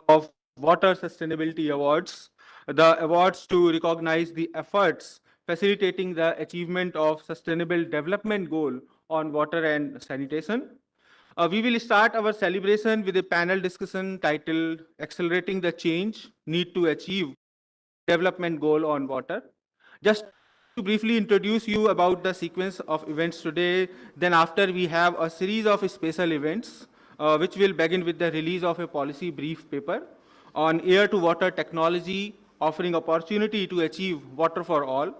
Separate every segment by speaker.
Speaker 1: of Water Sustainability Awards, the awards to recognize the efforts facilitating the achievement of Sustainable Development Goal on water and sanitation. We will start our celebration with a panel discussion titled Accelerating the Change Need to Achieve Development Goal on Water. Just to briefly introduce you about the sequence of events today, then after we have a series of special events, which will begin with the release of a policy brief paper on air to water technology, offering opportunity to achieve water for all.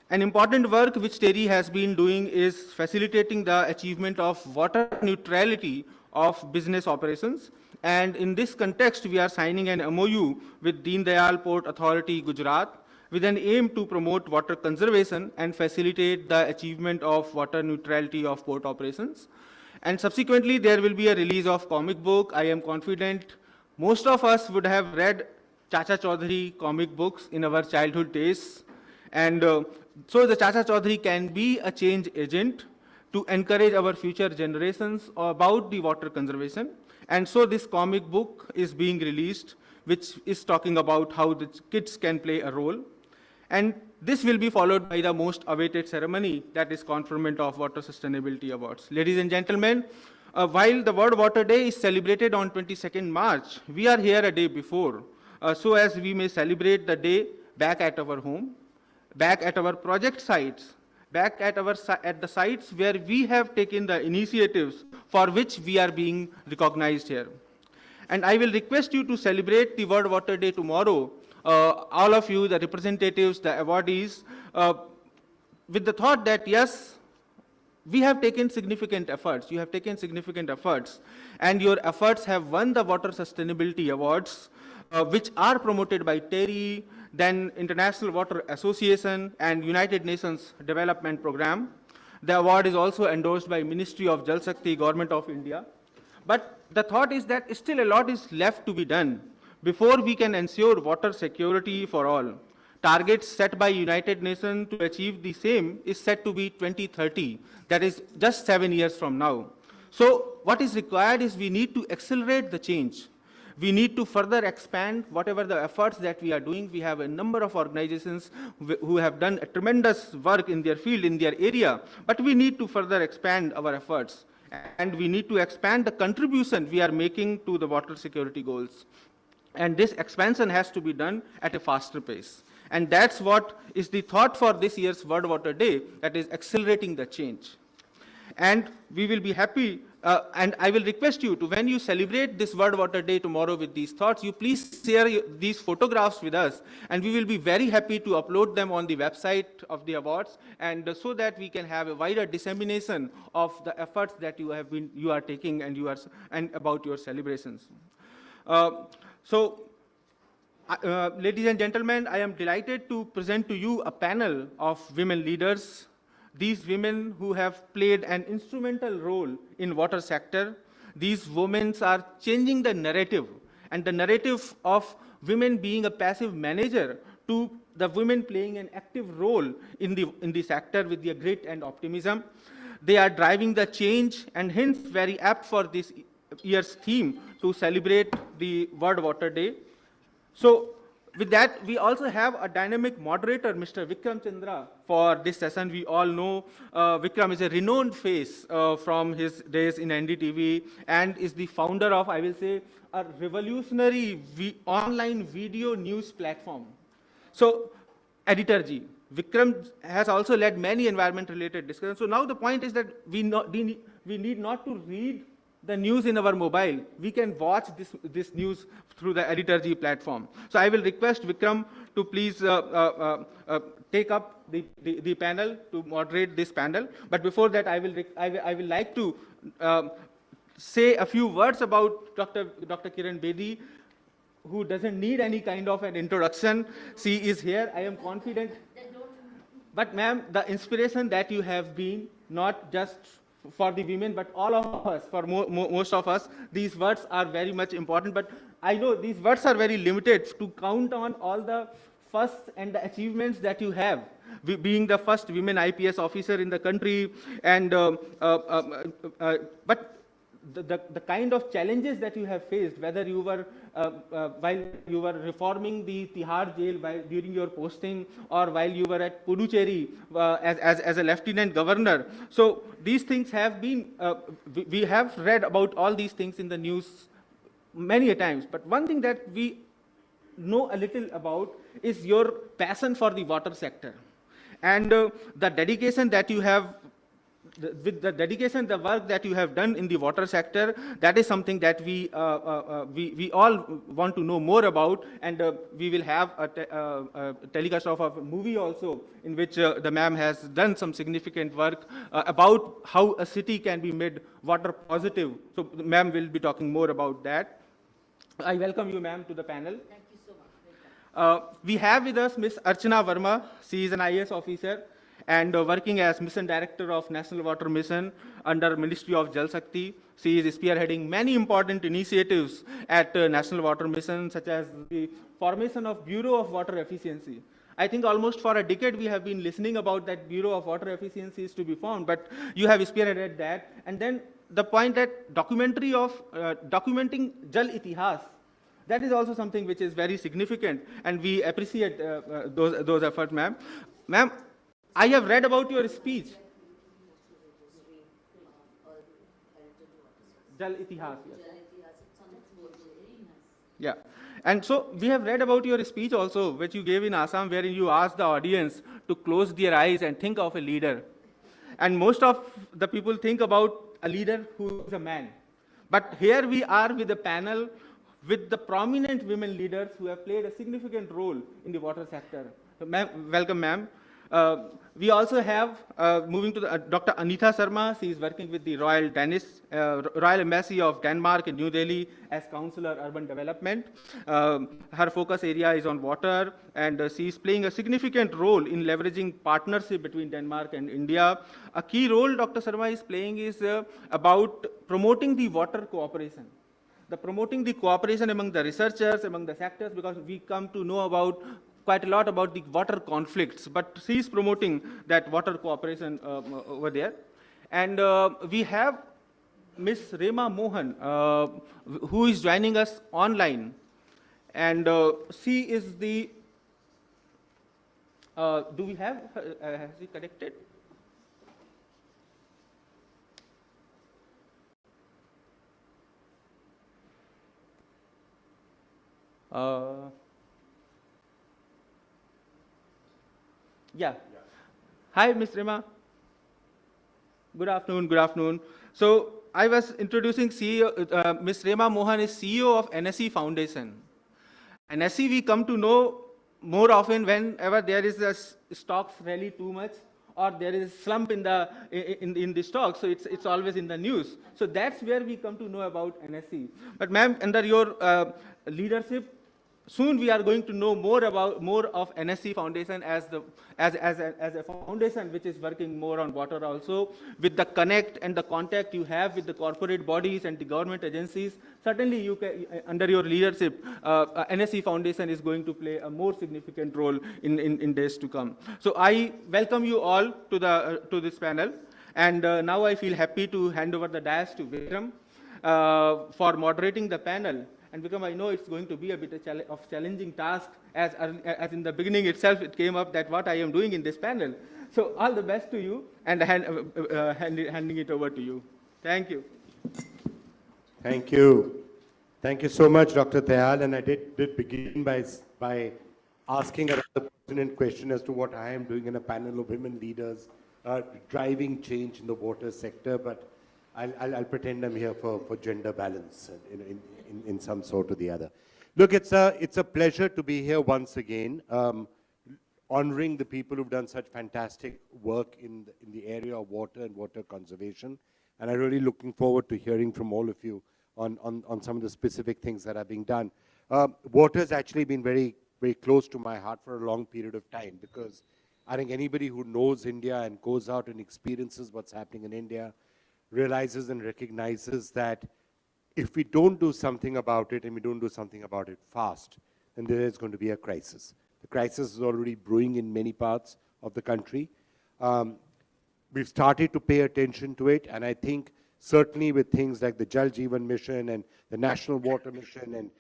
Speaker 1: An important work which TERI has been doing is facilitating the achievement of water neutrality of business operations. And in this context, we are signing an MOU with Deen Dayal Port Authority, Gujarat, with an aim to promote water conservation and facilitate the achievement of water neutrality of port operations. And subsequently, there will be a release of comic book. I am confident most of us would have read Chacha Chaudhary comic books in our childhood days. And so the Chacha Chaudhary can be a change agent to encourage our future generations about the water conservation. And so this comic book is being released, which is talking about how the kids can play a role. And this will be followed by the most awaited ceremony, that is conferment of Water Sustainability Awards. Ladies and gentlemen, while the World Water Day is celebrated on 22nd March, we are here a day before, so as we may celebrate the day back at our home, back at our project sites, back at the sites where we have taken the initiatives for which we are being recognized here. And I will request you to celebrate the World Water Day tomorrow, all of you, the representatives, the awardees, with the thought that yes, we have taken significant efforts, you have taken significant efforts, and your efforts have won the Water Sustainability Awards, which are promoted by TERI, then International Water Association and United Nations Development Program. The award is also endorsed by Ministry of Jal Shakti, Government of India. But the thought is that still a lot is left to be done before we can ensure water security for all. Targets set by United Nations to achieve the same is set to be 2030. That is just 7 years from now. So what is required is we need to accelerate the change. We need to further expand whatever the efforts that we are doing. We have a number of organizations who have done a tremendous work in their field, in their area, but we need to further expand our efforts. And we need to expand the contribution we are making to the water security goals. And this expansion has to be done at a faster pace. And that's what is the thought for this year's World Water Day, that is accelerating the change. And we will be happy, and I will request you to, when you celebrate this World Water Day tomorrow with these thoughts, you please share these photographs with us, and we will be very happy to upload them on the website of the awards, and so that we can have a wider dissemination of the efforts that you are taking and about your celebrations. Ladies and gentlemen, I am delighted to present to you a panel of women leaders. These women who have played an instrumental role in water sector. These women are changing the narrative, and the narrative of women being a passive manager to the women playing an active role in the sector with their grit and optimism. They are driving the change, and hence very apt for this year's theme to celebrate the World Water Day. So with that, we also have a dynamic moderator, Mr. Vikram Chandra, for this session. We all know Vikram is a renowned face from his days in NDTV and is the founder of, I will say, a revolutionary online video news platform. So, Editor G, Vikram has also led many environment-related discussions. So now the point is that we need not to read the news in our mobile. We can watch this news through the Editor G platform. So I will request Vikram to please take up the panel, to moderate this panel. But before that, I will like to say a few words about Dr. Kiran Bedi, who doesn't need any kind of an introduction. She is here. I am confident. But ma'am, the inspiration that you have been, not just for the women, but all of us, for most of us, these words are very much important. But I know these words are very limited to count on all the firsts and the achievements that you have, being the first women IPS officer in the country. And but the kind of challenges that you have faced, whether you were while you were reforming the Tihar jail during your posting, or while you were at Puducherry as a lieutenant governor. So these things have been, we have read about all these things in the news many a times. But one thing that we know a little about is your passion for the water sector, and the dedication that you have, with the dedication, the work that you have done in the water sector. That is something that we all want to know more about, and we will have a telecast of a movie also, in which the ma'am has done some significant work about how a city can be made water positive. So ma'am will be talking more about that. I welcome you, ma'am, to the panel.
Speaker 2: Thank you so much.
Speaker 1: We have with us Ms. Archana Verma. She is an IAS officer and working as Mission Director of National Water Mission under Ministry of Jal Shakti. She is spearheading many important initiatives at National Water Mission, such as the formation of Bureau of Water Efficiency. I think almost for a decade we have been listening about that Bureau of Water Efficiency is to be formed, but you have spearheaded that. And then the point that documenting Jal Itihas, that is also something which is very significant, and we appreciate those efforts, ma'am. Ma'am, I have read about your speech. Jal Itihas, yes. Yeah. And so we have read about your speech also, which you gave in Assam, wherein you asked the audience to close their eyes and think of a leader. And most of the people think about a leader who is a man. But here we are with a panel with the prominent women leaders who have played a significant role in the water sector. So, welcome, ma'am. We also have, moving to Dr. Anita Sharma. She is working with the Royal Embassy of Denmark in New Delhi as Counselor Urban Development. Her focus area is on water, and she is playing a significant role in leveraging partnership between Denmark and India. A key role Dr. Sharma is playing is about promoting the water cooperation. Promoting the cooperation among the researchers, among the sectors, because we come to know about quite a lot about the water conflicts, but she is promoting that water cooperation over there. And we have Ms. Rema Mohan, who is joining us online. And she is the, do we have, has she connected? Yeah. Hi, Ms. Rema. Good afternoon, good afternoon. So I was introducing CEO, Ms. Rema Mohan is CEO of NSE Foundation. NSE we come to know more often whenever there is a stocks rally too much, or there is a slump in the stock, so it's always in the news. So that's where we come to know about NSE. But ma'am, under your leadership, soon we are going to know more of NSE Foundation as a foundation which is working more on water also. With the connect and the contact you have with the corporate bodies and the government agencies, certainly you can, under your leadership, NSE Foundation is going to play a more significant role in days to come. So I welcome you all to this panel, and now I feel happy to hand over the dais to Vikram for moderating the panel. And because I know it's going to be a bit of challenging task, as in the beginning itself it came up that what I am doing in this panel. So all the best to you, and handing it over to you. Thank you.
Speaker 3: Thank you. Thank you so much, Dr. Tayal. And I did begin by asking a rather pertinent question as to what I am doing in a panel of women leaders driving change in the water sector. But I'll pretend I'm here for gender balance in some sort or the other. Look, it's a pleasure to be here once again, honoring the people who've done such fantastic work in the area of water and water conservation. And I'm really looking forward to hearing from all of you on some of the specific things that are being done. Water has actually been very, very close to my heart for a long period of time, because I think anybody who knows India and goes out and experiences what's happening in India realizes and recognizes that if we don't do something about it, and we don't do something about it fast, then there is going to be a crisis. The crisis is already brewing in many parts of the country. We've started to pay attention to it, and I think certainly with things like the Jal Jeevan Mission and the National Water Mission and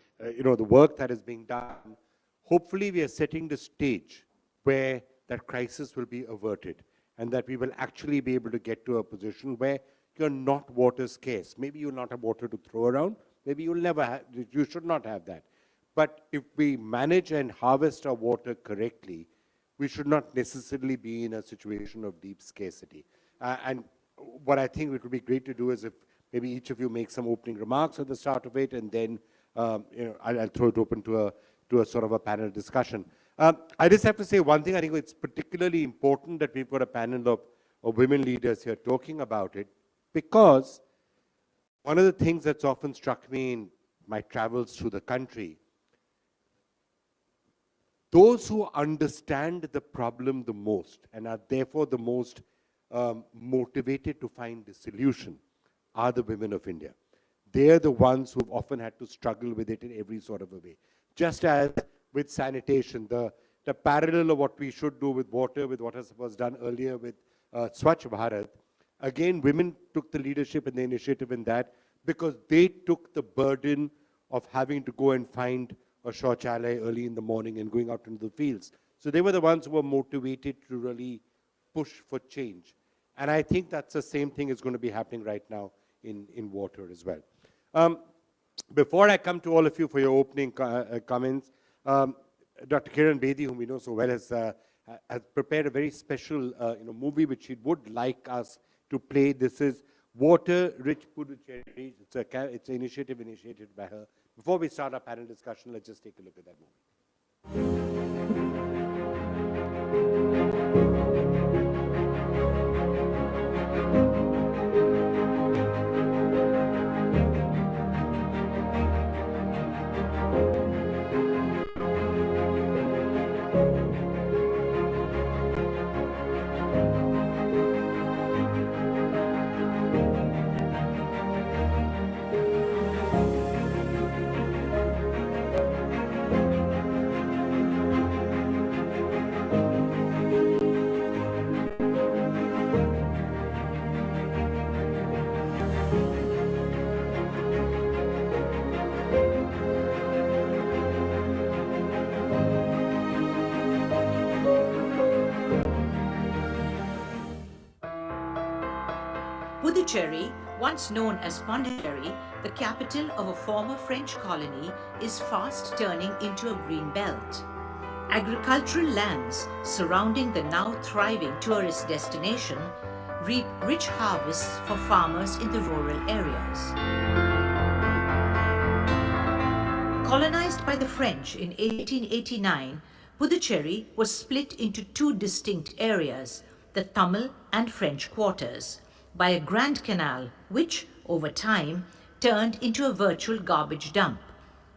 Speaker 3: the work that is being done, hopefully we are setting the stage where that crisis will be averted and that we will actually be able to get to a position where you're not water scarce. Maybe you'll not have water to throw around. Maybe you'll never have, you should not have that. But if we manage and harvest our water correctly, we should not necessarily be in a situation of deep scarcity. And what I think it would be great to do is if maybe each of you make some opening remarks at the start of it, and then I'll throw it open to a sort of a panel discussion. I just have to say one thing. I think it's particularly important that we've got a panel of women leaders here talking about it, because one of the things that's often struck me in my travels through the country, those who understand the problem the most and are therefore the most motivated to find the solution are the women of India. They're the ones who've often had to struggle with it in every sort of a way. Just as with sanitation, the parallel of what we should do with water, with what was done earlier with Swachh Bharat, again, women took the leadership and the initiative in that because they took the burden of having to go and find a shauchalaya early in the morning and going out into the fields. So they were the ones who were motivated to really push for change. And I think that's the same thing is going to be happening right now in water as well. Before I come to all of you for your opening comments, Dr. Kiran Bedi, whom we know so well, has prepared a very special movie which she would like us to play. This is Water Rich Puducherry. It's an initiative initiated by her. Before we start our panel discussion, let's just take a look at that movie.
Speaker 2: Puducherry, once known as Pondicherry, the capital of a former French colony, is fast turning into a green belt. Agricultural lands surrounding the now thriving tourist destination reap rich harvests for farmers in the rural areas. Colonized by the French in 1889, Puducherry was split into two distinct areas, the Tamil and French quarters, by a grand canal which, over time, turned into a virtual garbage dump.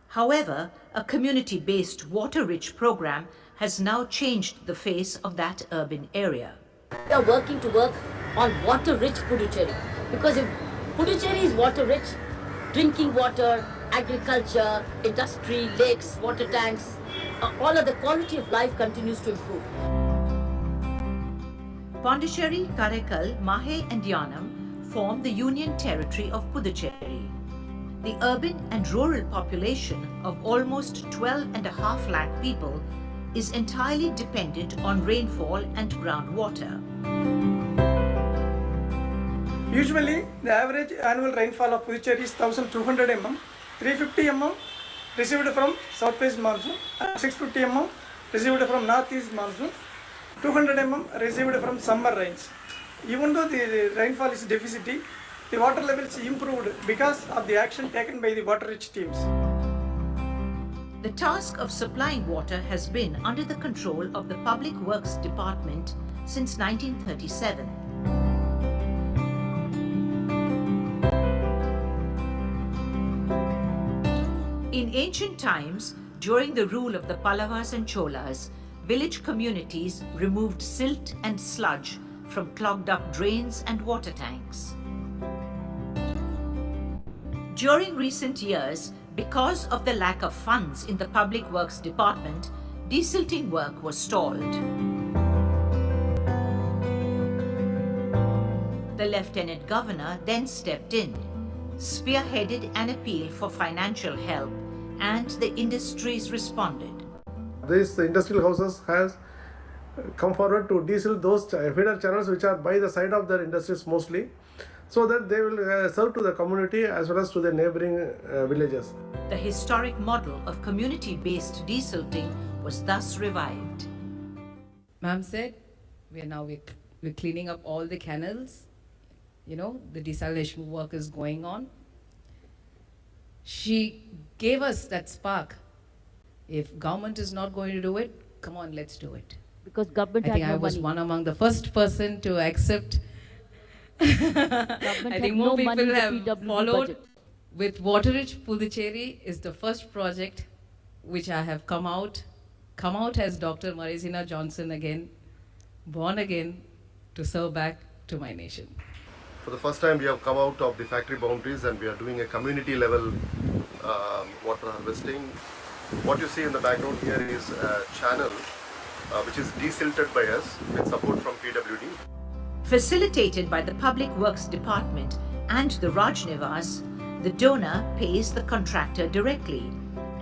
Speaker 2: However, a community-based water-rich program has now changed the face of that urban area.
Speaker 4: We are working to work on water-rich Puducherry, because if Puducherry is water-rich, drinking water, agriculture, industry, lakes, water tanks, all of the quality of life continues to improve.
Speaker 2: Pondicherry, Karaikal, Mahe and Yanam form the Union Territory of Puducherry. The urban and rural population of almost 12.5 lakh people is entirely dependent on rainfall and groundwater.
Speaker 5: Usually, the average annual rainfall of Puducherry is 1200 mm, 350 mm received from southwest monsoon, and 650 mm received from northeast monsoon, 200 mm received from summer rains. Even though the rainfall is deficit, the water levels improved because of the action taken by the water-rich teams.
Speaker 2: The task of supplying water has been under the control of the Public Works Department since 1937. In ancient times, during the rule of the Pallavas and Cholas, village communities removed silt and sludge from clogged up drains and water tanks. During recent years, because of the lack of funds in the Public Works Department, desilting work was stalled. The Lieutenant Governor then stepped in, spearheaded an appeal for financial help, and the industries responded.
Speaker 6: These industrial houses has come forward to diesel those feeder channels which are by the side of their industries mostly, so that they will serve to the community as well as to the neighboring villages.
Speaker 2: The historic model of community-based desilting was thus revived.
Speaker 7: Ma'am said, we're cleaning up all the canals. You know, the desalination work is going on. She gave us that spark. If government is not going to do it, come on, let's do it.
Speaker 8: Because government
Speaker 7: I think
Speaker 8: had no
Speaker 7: I was
Speaker 8: money.
Speaker 7: one among the first person to accept.
Speaker 8: Government
Speaker 7: I
Speaker 8: had
Speaker 7: think
Speaker 8: no
Speaker 7: more
Speaker 8: money in
Speaker 7: people
Speaker 8: the
Speaker 7: have
Speaker 8: PWD
Speaker 7: followed.
Speaker 8: budget.
Speaker 7: With Water Rich Puducherry is the first project which I have come out as Dr. Marizina Johnson again, born again to serve back to my nation.
Speaker 9: For the first time, we have come out of the factory boundaries and we are doing a community level water harvesting. What you see in the background here is a channel which is desilted by us with support from PWD.
Speaker 2: Facilitated by the Public Works Department and the Rajnivas, the donor pays the contractor directly,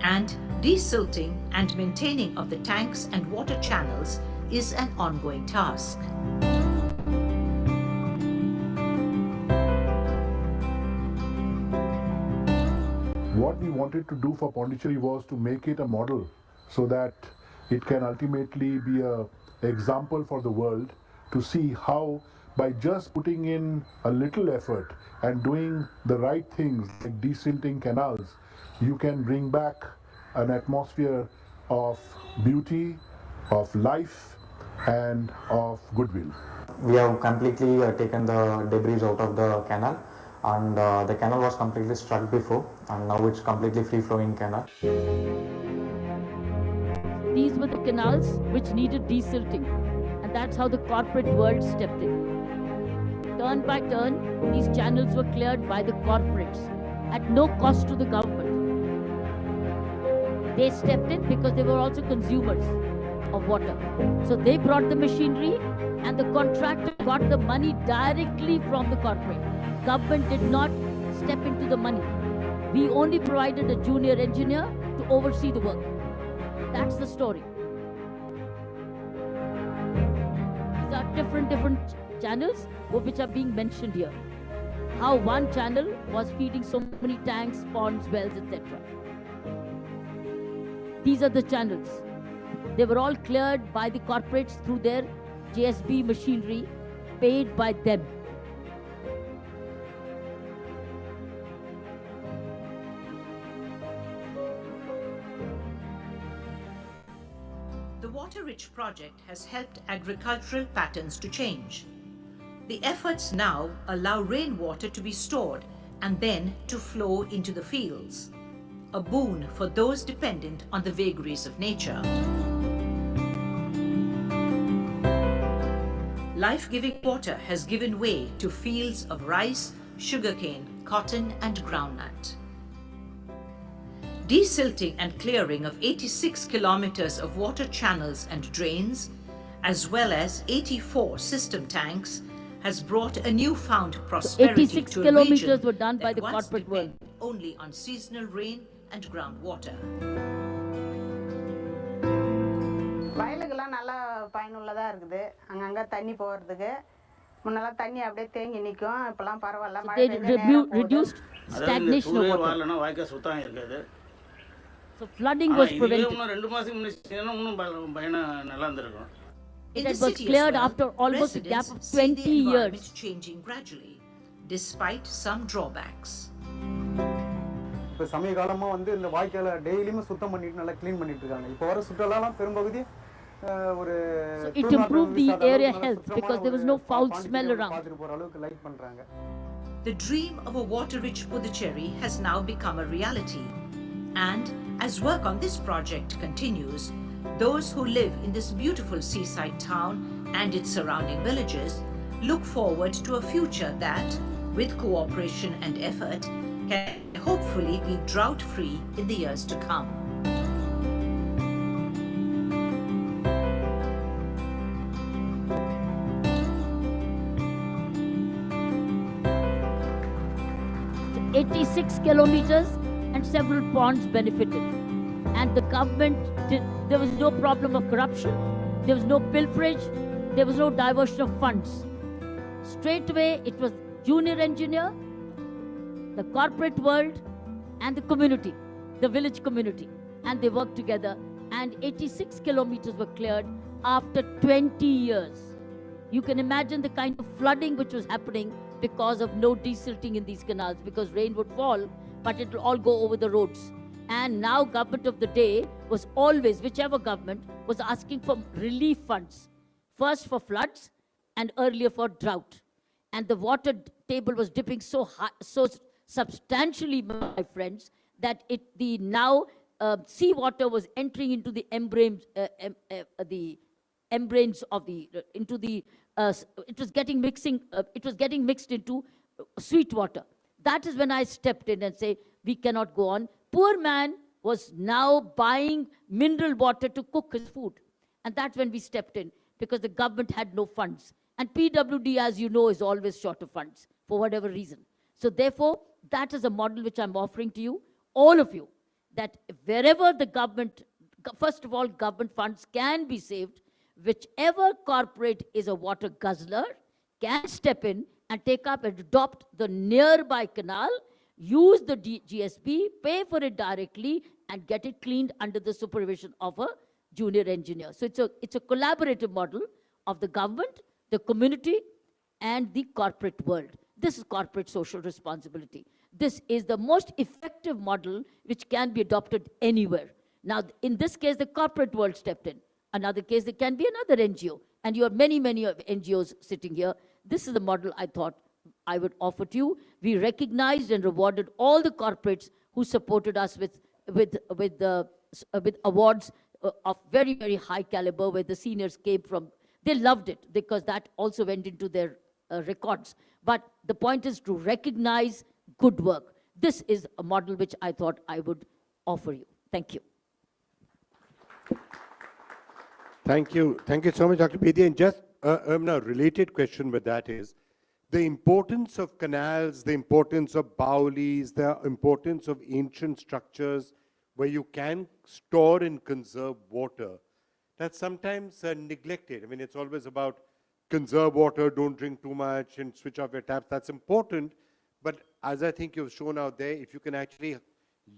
Speaker 2: and desilting and maintaining of the tanks and water channels is an ongoing task.
Speaker 10: What we wanted to do for Pondicherry was to make it a model so that it can ultimately be an example for the world to see how by just putting in a little effort and doing the right things like desilting canals, you can bring back an atmosphere of beauty, of life and of goodwill.
Speaker 11: We have completely taken the debris out of the canal, and the canal was completely struck before, and now it's completely free flowing canal.
Speaker 8: These were the canals which needed desilting, and that's how the corporate world stepped in. Turn by turn, these channels were cleared by the corporates at no cost to the government. They stepped in because they were also consumers of water. So they brought the machinery and the contractor got the money directly from the corporate. Government did not step into the money. We only provided a junior engineer to oversee the work. That's the story. These are different channels which are being mentioned here. How one channel was feeding so many tanks, ponds, wells, etc. These are the channels. They were all cleared by the corporates through their JSB machinery, paid by them.
Speaker 2: The Water Rich project has helped agricultural patterns to change. The efforts now allow rainwater to be stored and then to flow into the fields, a boon for those dependent on the vagaries of nature. Life-giving water has given way to fields of rice, sugarcane, cotton and groundnut. Desilting and clearing of 86 kilometers of water channels and drains, as well as 84 system tanks, has brought a newfound prosperity
Speaker 8: 86
Speaker 2: to a
Speaker 8: kilometers
Speaker 2: region
Speaker 8: were done by
Speaker 2: that
Speaker 8: the
Speaker 2: once
Speaker 8: corporate world.
Speaker 2: depended only on seasonal rain and groundwater.
Speaker 12: வயலுக்கெல்லாம் நல்லா பயனுள்ளதாக இருக்குது அங்கங்கே தண்ணி போகிறதுக்கு முன்னெல்லாம் தண்ணி அப்படியே தேங்கி நிற்கும் இப்போலாம் பரவாயில்ல மழை
Speaker 8: reduced stagnation of water.
Speaker 13: வாய்க்கால் சுத்தம் இருக்காது.
Speaker 8: So flooding was prevented.
Speaker 13: இன்னும் 2 மாசத்துக்கு முன்னாடி இன்னும் பயணம் நல்லா இருந்திருக்கும்.
Speaker 2: In
Speaker 8: It
Speaker 2: the
Speaker 8: was
Speaker 2: city
Speaker 8: cleared
Speaker 2: as well,
Speaker 8: after almost a gap of
Speaker 2: residents see the
Speaker 8: 20
Speaker 2: environment
Speaker 8: years.
Speaker 2: changing gradually, despite some drawbacks.
Speaker 14: இப்போ சமீப காலமாக வந்து இந்த வாய்க்காலை டெய்லியுமே சுத்தம் பண்ணிட்டு நல்லா க்ளீன் பண்ணிட்டு இருக்காங்க. இப்போ வர சுற்றுலாலாம் பெரும்பகுதி ஒரு
Speaker 8: So it improved the area health because there was no foul smell around.
Speaker 14: பார்த்துட்டு போற அளவுக்கு லைக் பண்றாங்க.
Speaker 2: The dream of a water-rich Puducherry has now become a reality. And as work on this project continues, those who live in this beautiful seaside town and its surrounding villages look forward to a future that, with cooperation and effort, can hopefully be drought-free in the years to come.
Speaker 8: 86 kilometers and several ponds benefited. And the government there was no problem of corruption, there was no pilferage, there was no diversion of funds. Straight away, it was junior engineer, the corporate world, and the community, the village community. And they worked together, and 86 kilometers were cleared after 20 years. You can imagine the kind of flooding which was happening because of no desilting in these canals, because rain would fall, but it will all go over the roads. And now government of the day was always, whichever government, was asking for relief funds. First for floods and earlier for drought. And the water table was dipping so high, so substantially, my friends, that the seawater was entering into the membranes of the, it was getting mixed into sweet water. That is when I stepped in and say, we cannot go on. Poor man was now buying mineral water to cook his food. And that's when we stepped in, because the government had no funds. And PWD, as you know, is always short of funds for whatever reason. So therefore, that is a model which I'm offering to you, all of you, that wherever the government, first of all, government funds can be saved, whichever corporate is a water guzzler can step in and take up and adopt the nearby canal, use the GSP, pay for it directly, and get it cleaned under the supervision of a junior engineer. So it's a collaborative model of the government, the community, and the corporate world. This is corporate social responsibility. This is the most effective model which can be adopted anywhere. Now, in this case, the corporate world stepped in. Another case, there can be another NGO. And you have many, many NGOs sitting here. This is the model I thought I would offer to you. We recognized and rewarded all the corporates who supported us with awards of very, very high caliber, where the seniors came from. They loved it because that also went into their records. But the point is to recognize good work. This is a model which I thought I would offer you. Thank you.
Speaker 3: Thank you. Thank you so much, Dr. Bedi. And just a related question with that is, the importance of canals, the importance of bowlies, the importance of ancient structures where you can store and conserve water, that's sometimes neglected. I mean, it's always about conserve water, don't drink too much, and switch off your taps. That's important. But as I think you've shown out there, if you can actually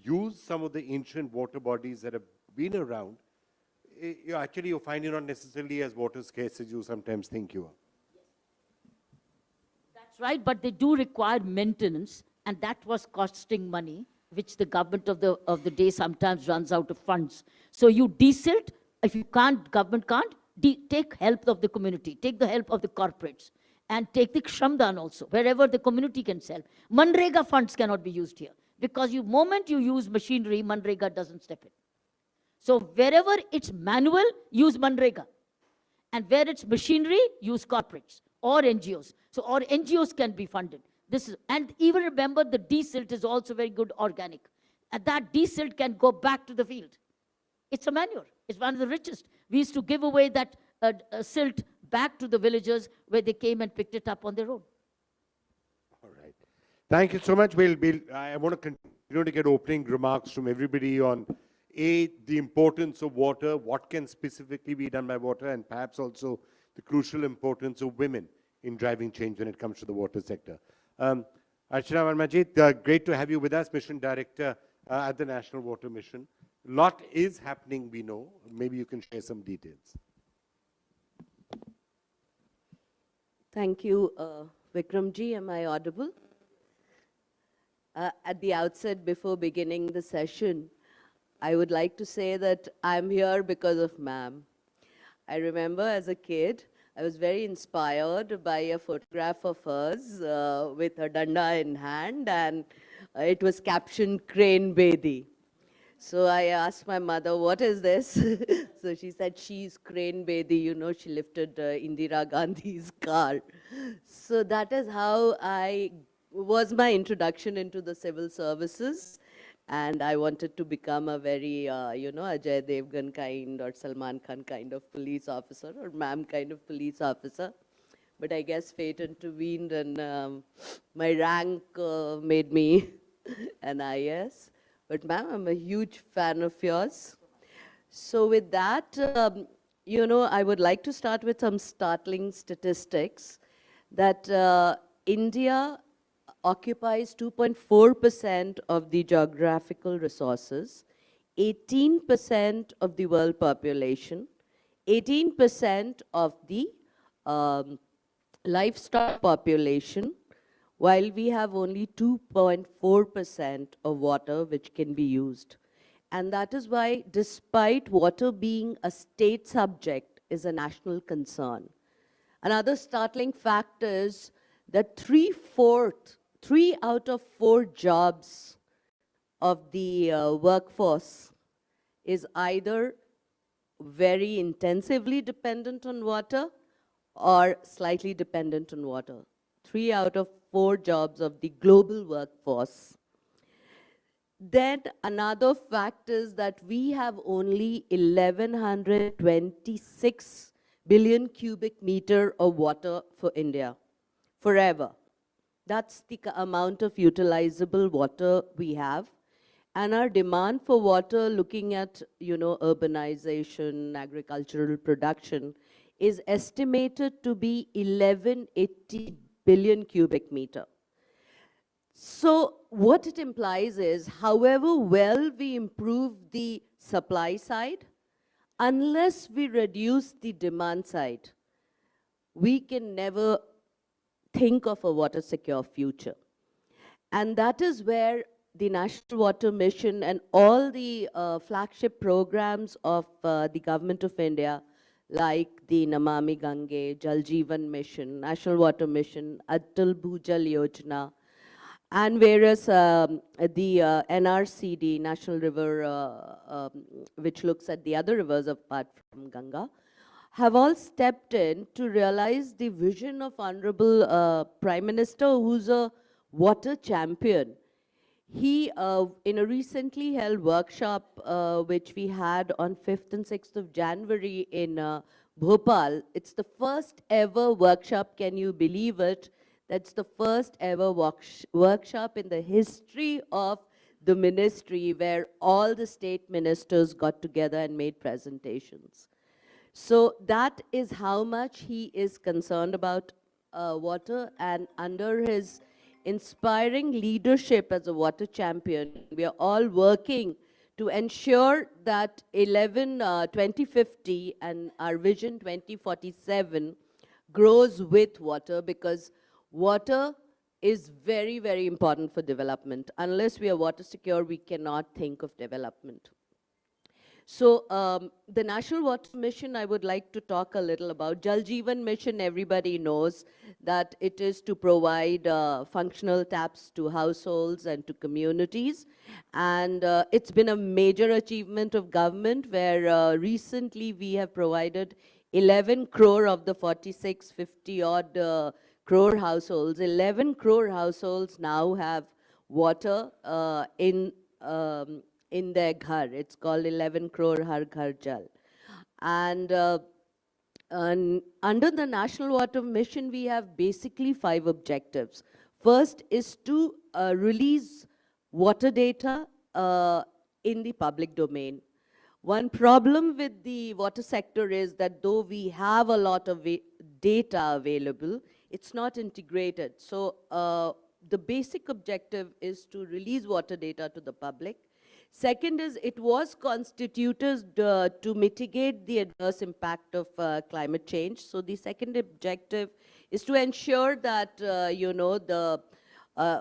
Speaker 3: use some of the ancient water bodies that have been around, you find you're not necessarily as water scarce as you sometimes think you are.
Speaker 8: That's right, but they do require maintenance, and that was costing money, which the government of the day sometimes runs out of funds. So you desilt. If you can't, government can't, take help of the community, take the help of the corporates, and take the Shramdan also, wherever the community can sell. Manrega funds cannot be used here, because moment you use machinery, Manrega doesn't step in. So wherever it's manual, use Manrega. And where it's machinery, use corporates or NGOs. So or NGOs can be funded. And even remember, the desilt is also very good organic. And that desilt can go back to the field. It's a manure. It's one of the richest. We used to give away that silt back to the villagers where they came and picked it up on their own.
Speaker 3: All right. Thank you so much. I want to continue to get opening remarks from everybody on the importance of water, what can specifically be done by water, and perhaps also the crucial importance of women in driving change when it comes to the water sector. Archana Varmajit, great to have you with us, Mission Director at the National Water Mission. A lot is happening, we know. Maybe you can share some details.
Speaker 15: Thank you, Vikramji. Am I audible? At the outset, before beginning the session, I would like to say that I'm here because of ma'am. I remember as a kid, I was very inspired by a photograph of hers with her danda in hand, and it was captioned Crane Bedi. So I asked my mother, what is this? So she said, she's Crane Bedi, you know, she lifted Indira Gandhi's car. So that is how was my introduction into the civil services. And I wanted to become a very, Ajay Devgan kind or Salman Khan kind of police officer or ma'am kind of police officer. But I guess fate intervened, and my rank made me and IAS. But ma'am, I'm a huge fan of yours. So with that, I would like to start with some startling statistics that India occupies 2.4% of the geographical resources, 18% of the world population, 18% of the um, livestock population, while we have only 2.4% of water which can be used. And that is why, despite water being a state subject, is a national concern. Another startling fact is that 3 out of 4 jobs of the workforce is either very intensively dependent on water or slightly dependent on water. 3 out of 4 jobs of the global workforce. Then another fact is that we have only 1126 billion cubic meter of water for India forever. That's the amount of utilizable water we have. And our demand for water, looking at, urbanization, agricultural production, is estimated to be 1180 billion cubic meter. So what it implies is, however well we improve the supply side, unless we reduce the demand side, we can never think of a water secure future. And that is where the National Water Mission and all the flagship programs of the Government of India, like the Namami Gange, Jal Jeevan Mission, National Water Mission, Atal Bhujal Yojana, and various, the NRCD, National River, which looks at the other rivers apart from Ganga, have all stepped in to realize the vision of Honorable Prime Minister, who's a water champion. He, in a recently held workshop, which we had on 5th and 6th of January in Bhopal, it's the first ever workshop, can you believe it? That's the first ever workshop in the history of the ministry where all the state ministers got together and made presentations. So that is how much he is concerned about water, and under his inspiring leadership as a water champion, we are all working to ensure that 2050 and our vision 2047 grows with water, because water is very, very important for development. Unless we are water secure, we cannot think of development. So the National Water Mission, I would like to talk a little about. Jal Jeevan Mission, everybody knows that it is to provide functional taps to households and to communities. And it's been a major achievement of government, where recently we have provided 11 crore of the 4650 odd crore households. 11 crore households now have water in their ghar. It's called 11 crore Har Ghar Jal. And under the National Water Mission, we have basically 5 objectives. First is to release water data in the public domain. One problem with the water sector is that though we have a lot of data available, it's not integrated. So the basic objective is to release water data to the public. Second is, it was constituted to mitigate the adverse impact of climate change. So the second objective is to ensure that, the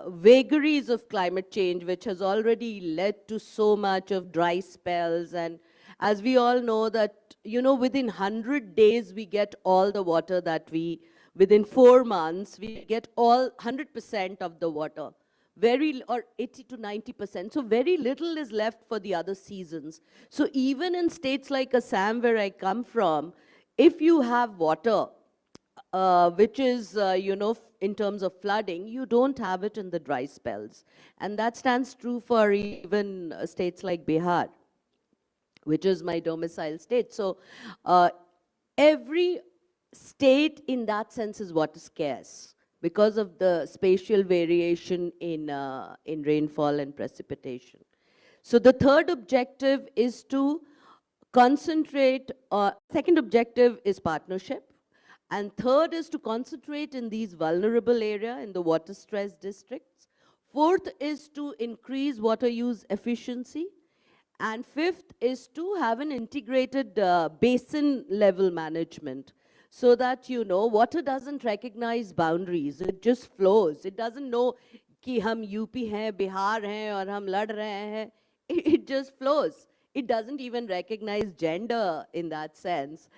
Speaker 15: vagaries of climate change, which has already led to so much of dry spells. And as we all know that, within 100 days, we get all the water that within 4 months, we get all 100% of the water. Or 80 to 90%. So very little is left for the other seasons. So even in states like Assam, where I come from, if you have water, which is, in terms of flooding, you don't have it in the dry spells. And that stands true for even states like Bihar, which is my domicile state. So every state in that sense is water scarce. because of the spatial variation in rainfall and precipitation. So the third objective is to concentrate, second objective is partnership, and third is to concentrate in these vulnerable area in the water stress districts. Fourth is to increase water use efficiency. And fifth is to have an integrated basin level management so that, you know, water doesn't recognize boundaries. It just flows. It doesn't know कि हम UP हैं, बिहार हैं और हम लड़ रहे हैं. It just flows. It doesn't even recognize gender in that sense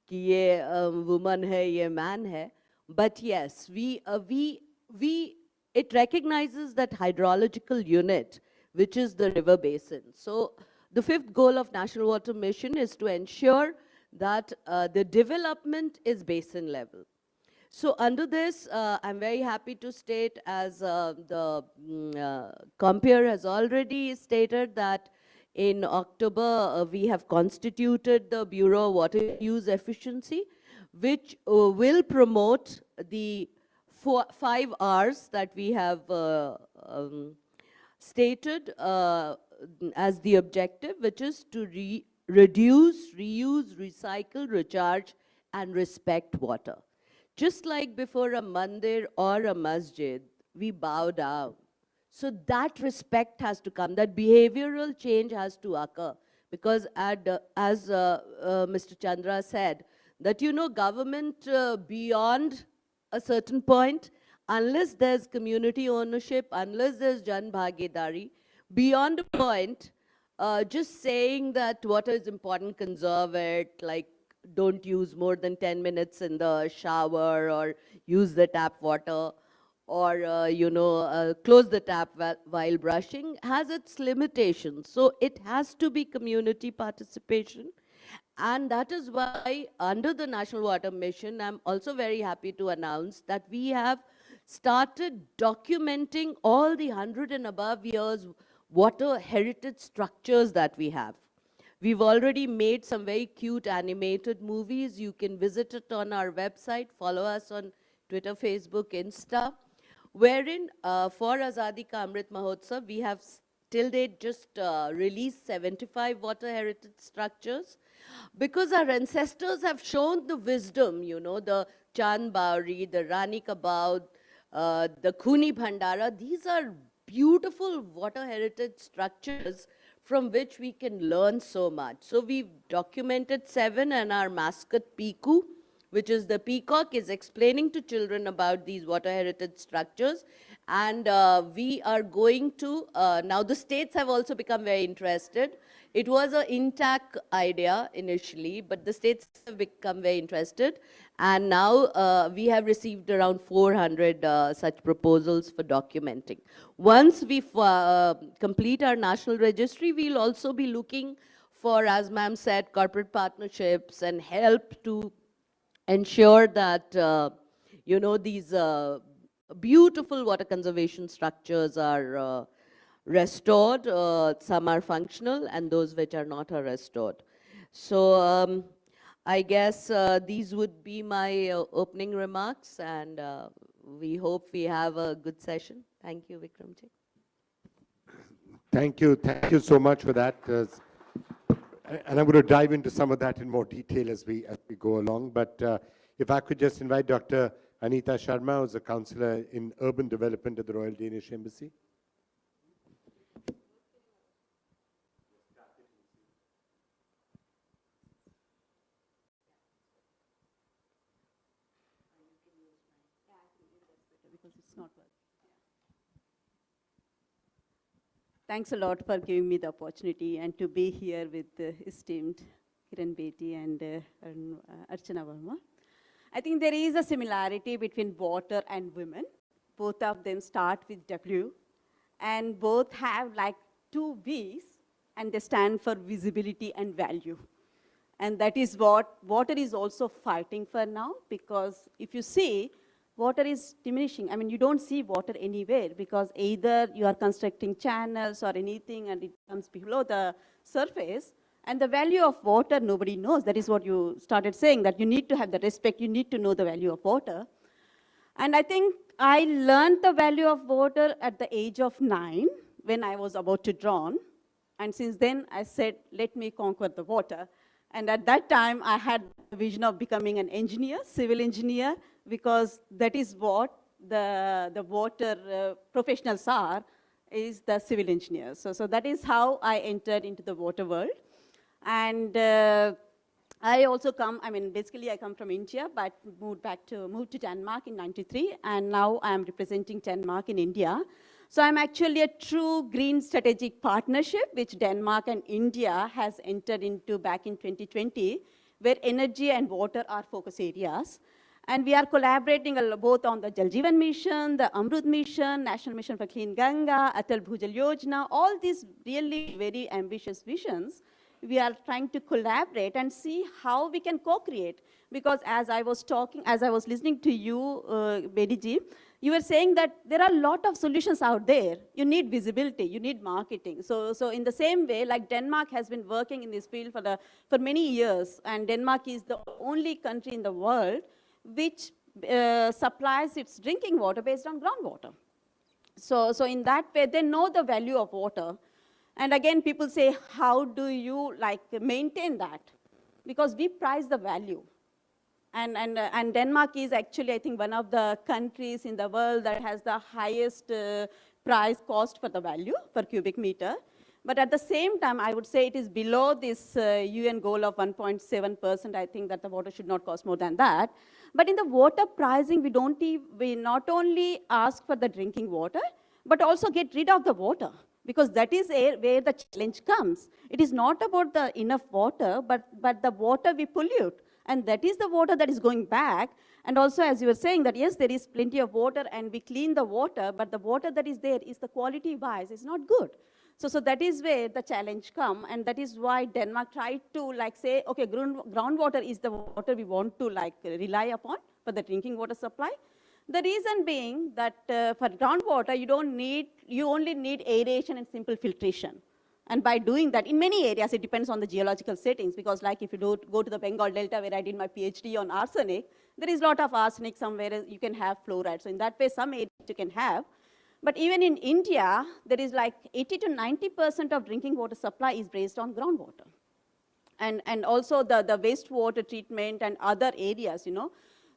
Speaker 15: कि ये woman है, ये man है. But yes, it recognizes that hydrological unit, which is the river basin. So the fifth goal of National Water Mission is to ensure that the development is basin level. So under this, I'm very happy to state, as the compeer has already stated, that in October, we have constituted the Bureau of Water Use Efficiency, which will promote the 5 R's that we have stated as the objective, which is to reduce, reuse, recycle, recharge, and respect water. Just like before a mandir or a masjid, we bow down. So that respect has to come, that behavioral change has to occur. Because as Mr. Chandra said, that, you know, government beyond a certain point, unless there's community ownership, unless there's Jan Bhagidari, beyond a point, just saying that water is important, conserve it, like don't use more than 10 minutes in the shower, or use the tap water, or you know, close the tap while brushing, has its limitations. So it has to be community participation. And that is why under the National Water Mission, I'm also very happy to announce that we have started documenting all the 100 and above years water heritage structures that we have. We've already made some very cute animated movies. You can visit it on our website, follow us on Twitter, Facebook, Insta, wherein for Azadi Ka Amrit Mahotsav, we have till date just released 75 water heritage structures, because our ancestors have shown the wisdom, you know, the Chand Bauri, the Rani Ka Baud, the Khuni Bhandara. These are beautiful water heritage structures from which we can learn so much. So we've documented 7, and our mascot Piku, which is the peacock, is explaining to children about these water heritage structures. And we are going to, now the states have also become very interested. It was an intact idea initially, but the states have become very interested. And now we have received around 400 such proposals for documenting. Once we complete our national registry, we'll also be looking for, as ma'am said, corporate partnerships and help to ensure that, you know, these beautiful water conservation structures are restored. Some are functional, and those which are not are restored. So I guess these would be my opening remarks, and we hope we have a good session. Thank you, Vikramji.
Speaker 3: Thank you so much for that. And I'm going to dive into some of that in more detail as we go along. But if I could just invite Dr. Anita Sharma, who's a counselor in urban development at the Royal Danish Embassy.
Speaker 16: Thanks a lot for giving me the opportunity and to be here with the esteemed Kiran Beti and Archana Verma. I think there is a similarity between water and women. Both of them start with W, and both have like 2 V's, and they stand for visibility and value. And that is what water is also fighting for now, because if you see, water is diminishing. I mean, you don't see water anywhere, because either you are constructing channels or anything and it comes below the surface. And the value of water, nobody knows. That is what you started saying, that you need to have the respect, you need to know the value of water. And I think I learned the value of water at the age of 9 when I was about to drown. And since then, I said, let me conquer the water. And at that time, I had the vision of becoming an engineer, civil engineer, because that is what the water professionals are, is the civil engineers. So that is how I entered into the water world. And I also come, basically I come from India, but moved to Denmark in '93, and now I'm representing Denmark in India. So I'm actually a true green strategic partnership, which Denmark and India has entered into back in 2020, where energy and water are focus areas. And we are collaborating both on the Jal Jeevan Mission, the Amrut Mission, National Mission for Clean Ganga, Atal Bhujal Yojana, all these really very ambitious visions. We are trying to collaborate and see how we can co-create. Because as I was listening to you, Bediji, you were saying that there are a lot of solutions out there. You need visibility, you need marketing. So in the same way, like Denmark has been working in this field for many years, and Denmark is the only country in the world which supplies its drinking water based on groundwater. So in that way, they know the value of water. And again, people say, how do you maintain that? Because we price the value. And Denmark is actually, I think, one of the countries in the world that has the highest price cost for the value per cubic meter. But at the same time, I would say it is below this UN goal of 1.7%. I think that the water should not cost more than that. But in the water pricing, we not only ask for the drinking water, but also get rid of the water. Because that is where the challenge comes. It is not about the enough water, but the water we pollute. And that is the water that is going back. And also, as you were saying, that yes, there is plenty of water and we clean the water, but the water that is there is the quality-wise is not good. So that is where the challenge comes, and that is why Denmark tried to say, okay, groundwater is the water we want to rely upon for the drinking water supply. The reason being that for groundwater, you only need aeration and simple filtration. And by doing that, in many areas, it depends on the geological settings, because if you go to the Bengal Delta, where I did my PhD on arsenic, there is a lot of arsenic somewhere you can have fluoride. So in that way, some areas you can have. But even in India, there is 80 to 90% of drinking water supply is based on groundwater. And also the wastewater treatment and other areas,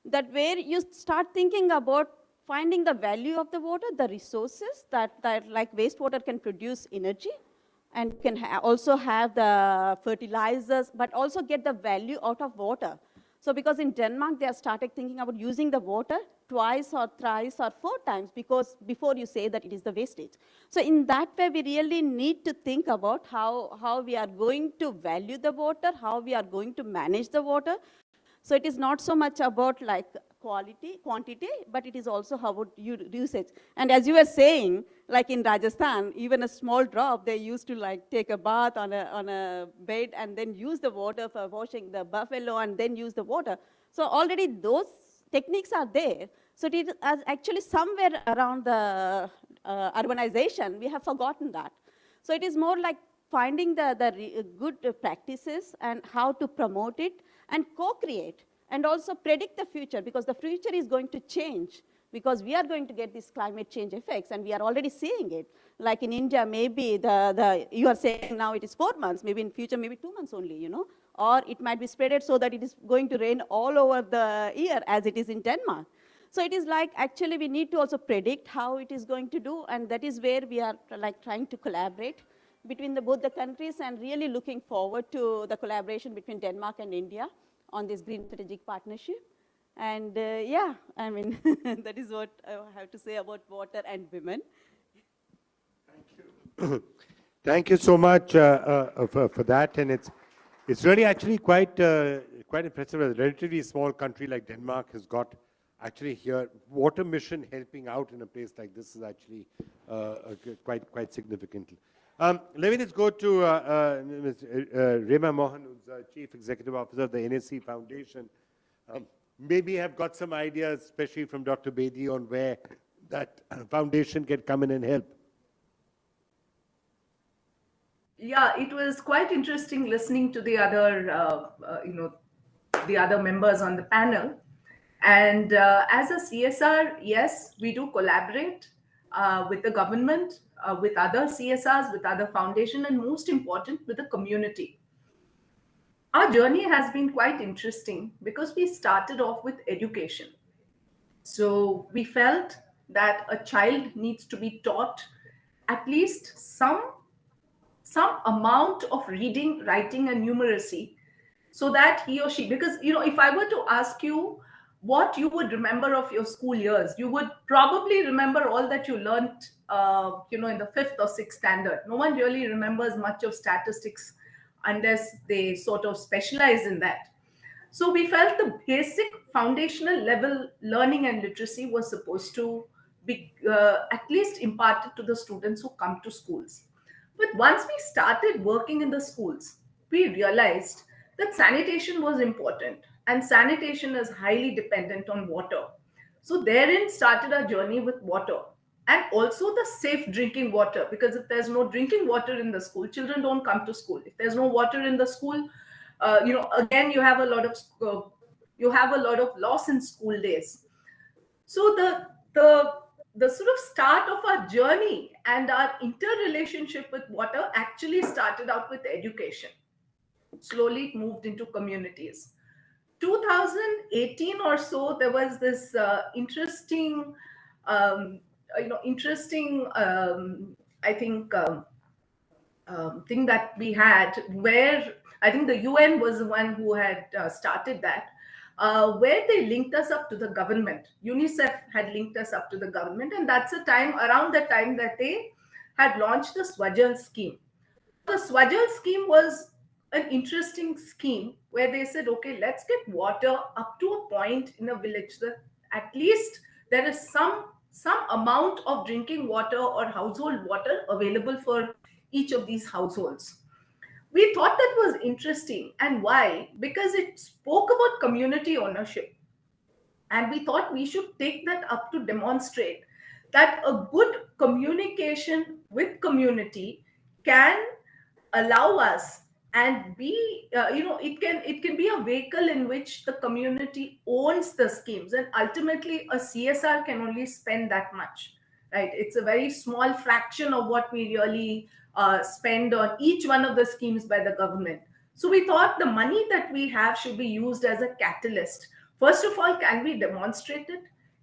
Speaker 16: that where you start thinking about finding the value of the water, the resources that like wastewater can produce energy, and can also have the fertilizers, but also get the value out of water. So because in Denmark, they have started thinking about using the water twice or thrice or 4 times, because before you say that it is the wastage. So in that way, we really need to think about how we are going to value the water, how we are going to manage the water. So it is not so much about quality, quantity, but it is also how about usage. And as you were saying, like in Rajasthan, even a small drop, they used to take a bath on a bed and then use the water for washing the buffalo and then use the water. So already those techniques are there. So it is actually somewhere around the urbanization, we have forgotten that. So it is more like finding the good practices and how to promote it and co-create and also predict the future, because the future is going to change, because we are going to get these climate change effects, and we are already seeing it. Like in India, maybe you are saying now it is 4 months, maybe in future, maybe 2 months only, or it might be spreaded so that it is going to rain all over the year as it is in Denmark. So it is actually we need to also predict how it is going to do, and that is where we are trying to collaborate between both the countries, and really looking forward to the collaboration between Denmark and India on this green strategic partnership. And yeah, that is what I have to say about water and women.
Speaker 3: Thank you. Thank you so much for that. And it's really actually quite impressive. A relatively small country like Denmark has got actually here water mission helping out in a place like this is actually quite significant. Let me just go to Ms. Rema Mohan, who's Chief Executive Officer of the NSC Foundation. Maybe have got some ideas, especially from Dr. Bedi, on where that foundation can come in and help.
Speaker 17: Yeah, it was quite interesting listening to the other, the other members on the panel. And as a CSR, yes, we do collaborate with the government, with other CSRs, with other foundation, and most important, with the community. Our journey has been quite interesting because we started off with education. So we felt that a child needs to be taught at least some amount of reading, writing, and numeracy, so that he or she, because if I were to ask you what you would remember of your school years, you would probably remember all that you learnt in the fifth or sixth standard. No one really remembers much of statistics unless they sort of specialize in that. So we felt the basic foundational level learning and literacy was supposed to be at least imparted to the students who come to schools. But once we started working in the schools, we realized that sanitation was important, and sanitation is highly dependent on water. So therein started our journey with water, and also the safe drinking water, because if there's no drinking water in the school, children don't come to school. If there's no water in the school, again you have a lot of loss in school days. So the sort of start of our journey and our interrelationship with water actually started out with education. Slowly it moved into communities. 2018 or so, there was this interesting I think thing that we had, where I think the UN was the one who had started that, where they linked us up to the government. UNICEF had linked us up to the government, and that's the time, around the time, that they had launched the Swajal scheme. The Swajal scheme was an interesting scheme where they said, okay, let's get water up to a point in a village that at least there is some amount of drinking water or household water available for each of these households. We thought that was interesting. And why? Because it spoke about community ownership. And we thought we should take that up to demonstrate that a good communication with community can allow us and be it can be a vehicle in which the community owns the schemes, and ultimately a CSR can only spend that much, right? It's a very small fraction of what we really spend on each one of the schemes by the government. So we thought the money that we have should be used as a catalyst. First of all, can we demonstrate it?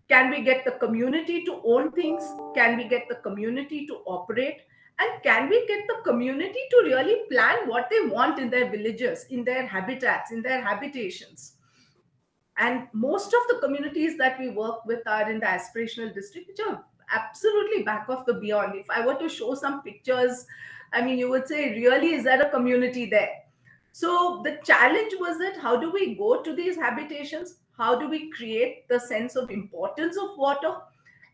Speaker 17: Can we get the community to own things? Can we get the community to operate? And can we get the community to really plan what they want in their villages, in their habitats, in their habitations? And most of the communities that we work with are in the aspirational district, which are absolutely back of the beyond. If I were to show some pictures, I mean, you would say, really, is there a community there? So the challenge was that how do we go to these habitations? How do we create the sense of importance of water?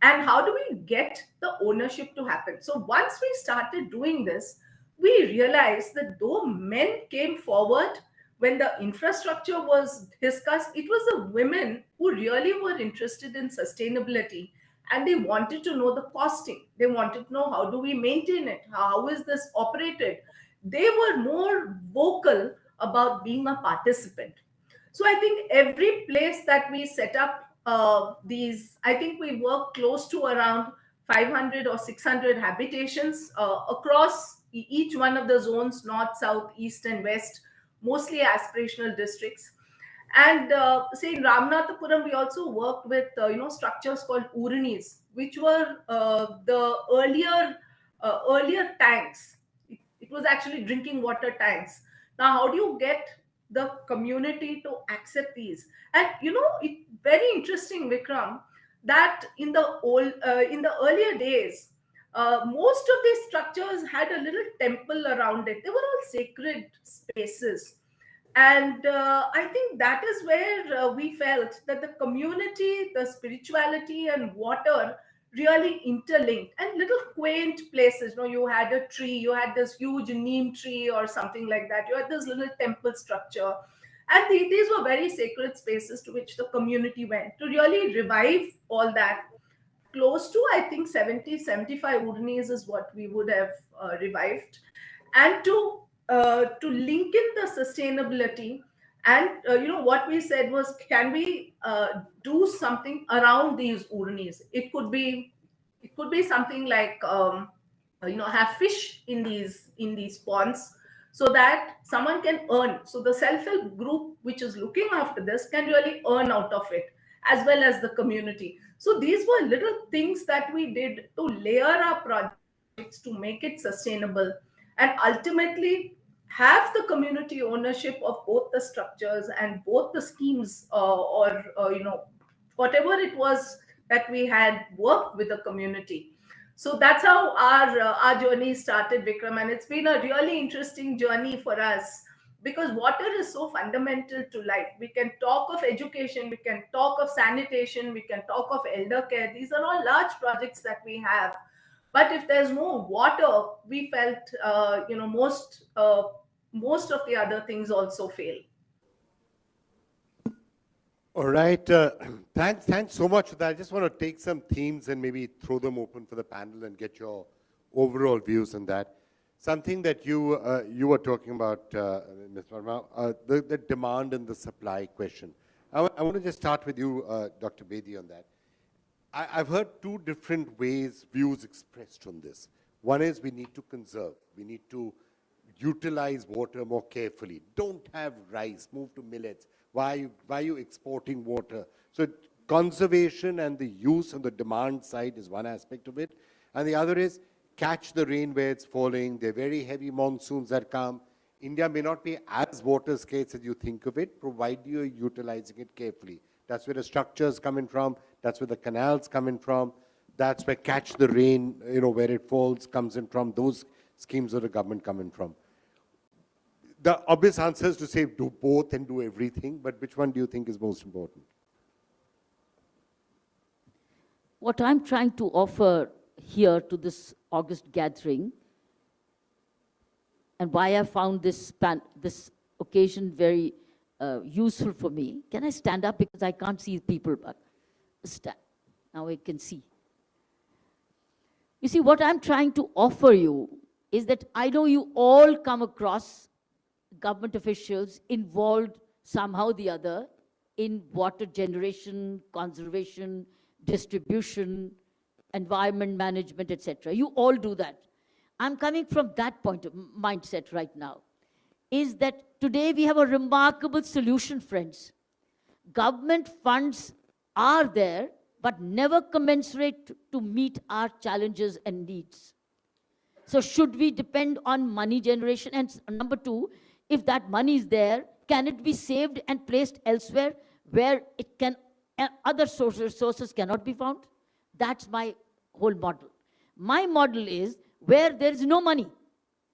Speaker 17: And how do we get the ownership to happen? So once we started doing this, we realized that though men came forward when the infrastructure was discussed, it was the women who really were interested in sustainability, and they wanted to know the costing. They wanted to know, how do we maintain it? How is this operated? They were more vocal about being a participant. So I think every place that we set up I think we work close to around 500 or 600 habitations across each one of the zones, north, south, east, and west, mostly aspirational districts. And say in Ramanathapuram, we also worked with structures called urinis, which were the earlier tanks. It was actually drinking water tanks. Now, how do you get the community to accept these? And it's very interesting, Vikram, that in the earlier days, most of these structures had a little temple around it. They were all sacred spaces. And I think that is where we felt that the community, the spirituality, and water really interlinked, and little quaint places. You had a tree, you had this huge neem tree or something like that. You had this little temple structure. And these were very sacred spaces to which the community went to really revive all that. Close to, I think, 75 Urnis is what we would have revived. And to link in the sustainability And what we said was, can we do something around these urnis? It could be something like have fish in these ponds, so that someone can earn. So the self-help group which is looking after this can really earn out of it, as well as the community. So these were little things that we did to layer our projects to make it sustainable, and ultimately have the community ownership of both the structures and both the schemes, or whatever it was that we had worked with the community. So that's how our journey started, Vikram, and it's been a really interesting journey for us, because water is so fundamental to life. We can talk of education, we can talk of sanitation, we can talk of elder care. These are all large projects that we have, but if there's no water, we felt most of the other things also fail.
Speaker 3: All right. Thanks so much for that. I just want to take some themes and maybe throw them open for the panel and get your overall views on that. Something that you were talking about, Ms. Verma, the demand and the supply question. I want to just start with you, Dr. Bedi, on that. I've heard two different views expressed on this. One is we need to conserve. We need to utilize water more carefully. Don't have rice, move to millets. Why are you exporting water? So conservation and the use on the demand side is one aspect of it. And the other is catch the rain where it's falling. There are very heavy monsoons that come. India may not be as water scarce as you think of it, provided you're utilizing it carefully. That's where the structures coming from. That's where the canals coming from. That's where catch the rain, where it falls comes in from. Those schemes of the government coming from. The obvious answer is to say do both and do everything, but which one do you think is most important?
Speaker 8: What I'm trying to offer here to this August gathering, and why I found this occasion very useful for me. Can I stand up because I can't see people? Now I can see. You see, what I'm trying to offer you is that I know you all come across government officials involved somehow or the other in water generation, conservation, distribution, environment management, etc. You all do that. I'm coming from that point of mindset right now, is that today we have a remarkable solution, friends. Government funds are there, but never commensurate to meet our challenges and needs. So should we depend on money generation? And number two, if that money is there, can it be saved and placed elsewhere where it can, other resources cannot be found? That's my whole model. My model is where there is no money,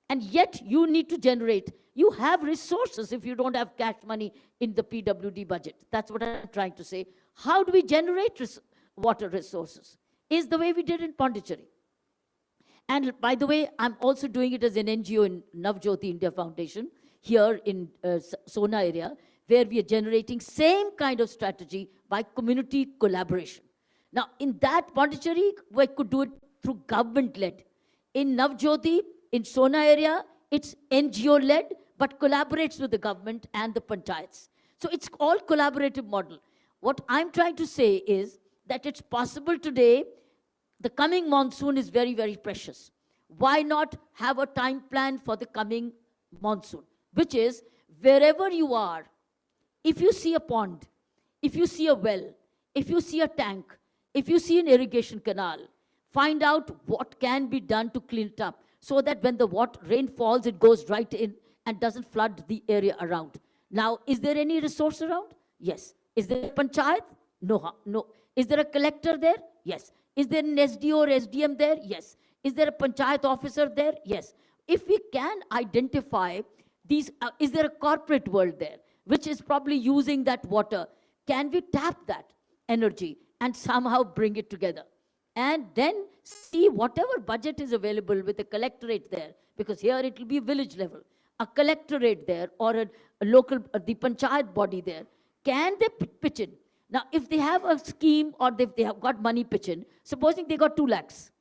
Speaker 8: and yet you need to generate. You have resources if you don't have cash money in the PWD budget. That's what I'm trying to say. How do we generate water resources? Is the way we did in Pondicherry. And by the way, I'm also doing it as an NGO in Navjyoti India Foundation, here in Sona area, where we are generating same kind of strategy by community collaboration. Now, in that Pondicherry, we could do it through government-led. In Navjyoti, in Sona area, it's NGO-led, but collaborates with the government and the panchayats. So it's all collaborative model. What I'm trying to say is that it's possible today. The coming monsoon is very, very precious. Why not have a time plan for the coming monsoon? Which is, wherever you are, if you see a pond, if you see a well, if you see a tank, if you see an irrigation canal, find out what can be done to clean it up, so that when the rain falls, it goes right in and doesn't flood the area around. Now, is there any resource around? Yes. Is there a panchayat? No. No. Is there a collector there? Yes. Is there an SDO or SDM there? Yes. Is there a panchayat officer there? Yes. If we can identify these, is there a corporate world there, which is probably using that water? Can we tap that energy and somehow bring it together? And then see whatever budget is available with a collectorate there, because here it will be village level, a collectorate there or a local, the panchayat body there. Can they pitch in? Now, if they have a scheme or if they have got money pitch in, supposing they got 2 lakhs,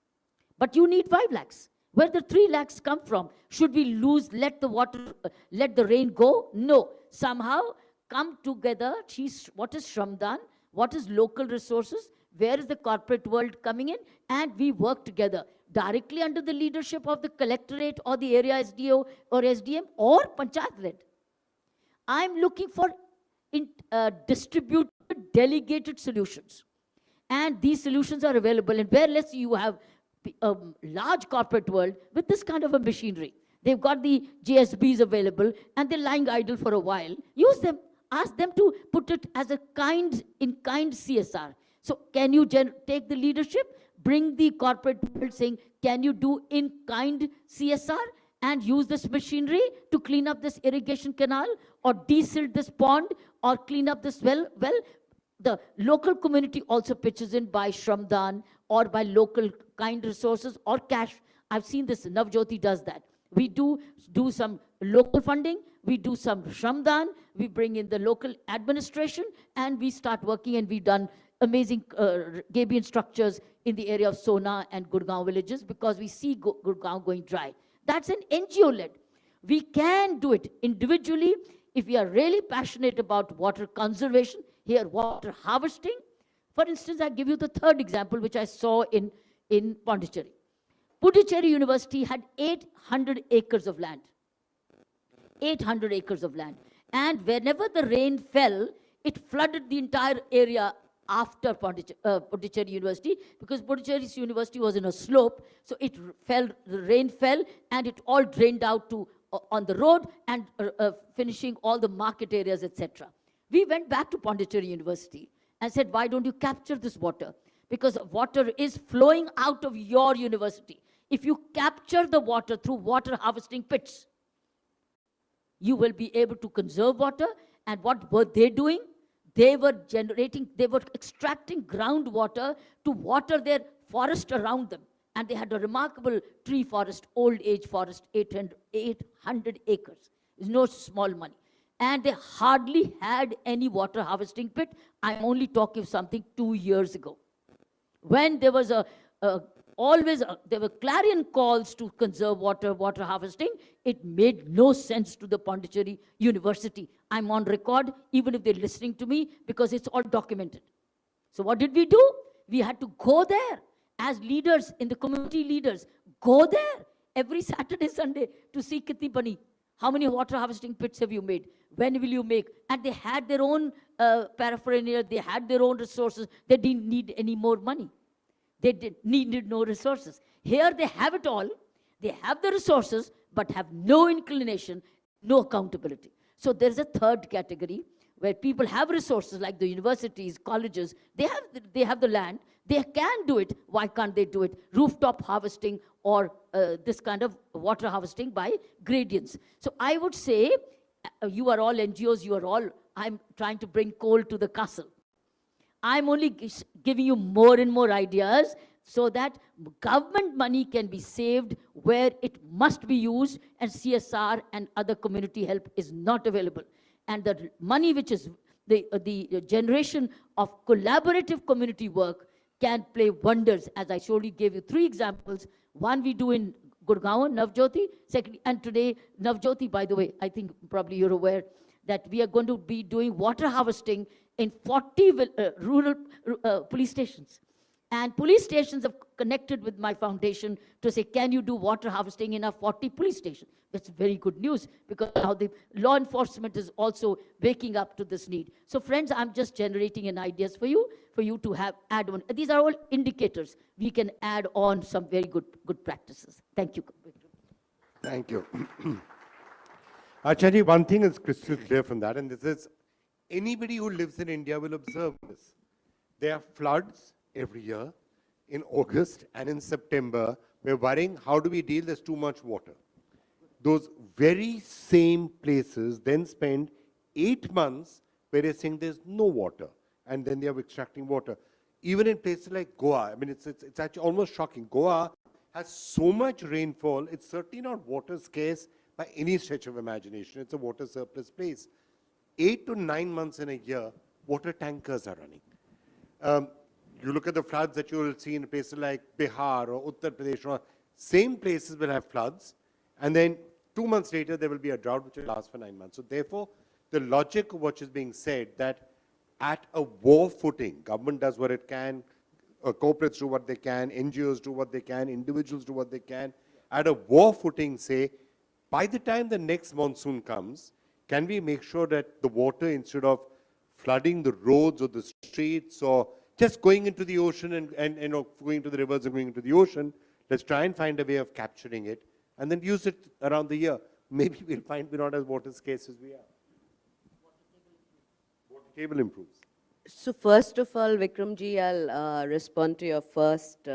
Speaker 8: but you need 5 lakhs. Where the 3 lakhs come from? Should we let the water, let the rain go? No. Somehow come together, what is Shramdan, what is local resources, where is the corporate world coming in, and we work together directly under the leadership of the collectorate or the area SDO or SDM or Panchayat led. I'm looking for distributed, delegated solutions. And these solutions are available. And where let's say you have a large corporate world with this kind of a machinery. They've got the JSBs available and they're lying idle for a while. Use them. Ask them to put it as a in-kind CSR. So can you take the leadership, bring the corporate world saying, can you do in-kind CSR and use this machinery to clean up this irrigation canal or de-silt this pond or clean up this well? Well, the local community also pitches in by Shramdan or by local kind resources or cash. I've seen this, Navjyoti does that. We do some local funding, we do some Shramdan, we bring in the local administration, and we start working, and we've done amazing Gabion structures in the area of Sona and Gurgaon villages because we see Gurgaon going dry. That's an NGO-led. We can do it individually if we are really passionate about water conservation, here water harvesting. For instance, I give you the third example, which I saw in Pondicherry. Puducherry University had 800 acres of land. 800 acres of land. And whenever the rain fell, it flooded the entire area after Puducherry University, because Puducherry University was in a slope, so the rain fell, and it all drained out to on the road and finishing all the market areas, etc. We went back to Pondicherry University and said, why don't you capture this water? Because water is flowing out of your university. If you capture the water through water harvesting pits, you will be able to conserve water. And what were they doing? They were extracting groundwater to water their forest around them. And they had a remarkable tree forest, old age forest, 800 acres. It's no small money. And they hardly had any water harvesting pit. I'm only talking of something 2 years ago, when there was there were clarion calls to conserve water harvesting. It made no sense to the Pondicherry University. I'm on record, even if they're listening to me, because it's all documented. So what did we do? We had to go there as leaders, in the community leaders, go there every Saturday, Sunday to see Kitty Bunny. How many water harvesting pits have you made? When will you make? And they had their own paraphernalia, they had their own resources. They didn't need any more money. They needed no resources. Here they have it all. They have the resources, but have no inclination, no accountability. So there's a third category where people have resources like the universities, colleges. They have the land. They can do it. Why can't they do it? Rooftop harvesting or this kind of water harvesting by gradients. So I would say, you are all NGOs, I'm trying to bring coal to the castle. I'm only giving you more and more ideas so that government money can be saved where it must be used, and CSR and other community help is not available. And the money which is the generation of collaborative community work can play wonders. As I showed you, gave you 3 examples. One we do in Gurgaon, Navjyoti. Second, and today, Navjyoti, by the way, I think probably you're aware that we are going to be doing water harvesting in 40 rural police stations. And police stations have connected with my foundation to say, can you do water harvesting in our 40 police stations? That's very good news, because now the law enforcement is also waking up to this need. So friends, I'm just generating an ideas for you to add on. These are all indicators. We can add on some very good practices. Thank you.
Speaker 3: Thank you. Acharya, one thing is crystal clear from that, and this is, anybody who lives in India will observe this. There are floods every year in August and in September. We're worrying, how do we deal? There's too much water. Those very same places then spend 8 months where they're saying there's no water, and then they are extracting water. Even in places like Goa, I mean, it's actually almost shocking. Goa has so much rainfall, it's certainly not water scarce by any stretch of imagination. It's a water surplus place. 8 to 9 months in a year, water tankers are running. You look at the floods that you will see in places like Bihar or Uttar Pradesh, or same places will have floods, and then 2 months later there will be a drought which will last for 9 months. So therefore, the logic of what is being said, that at a war footing, government does what it can, corporates do what they can, NGOs do what they can, individuals do what they can. At a war footing, say, by the time the next monsoon comes, can we make sure that the water, instead of flooding the roads or the streets or just going into the ocean and going to the rivers and going into the ocean, let's try and find a way of capturing it and then use it around the year. Maybe we'll find we're not as water scarce as we are. Water table improves.
Speaker 15: So first of all, Vikramji, I'll respond to your first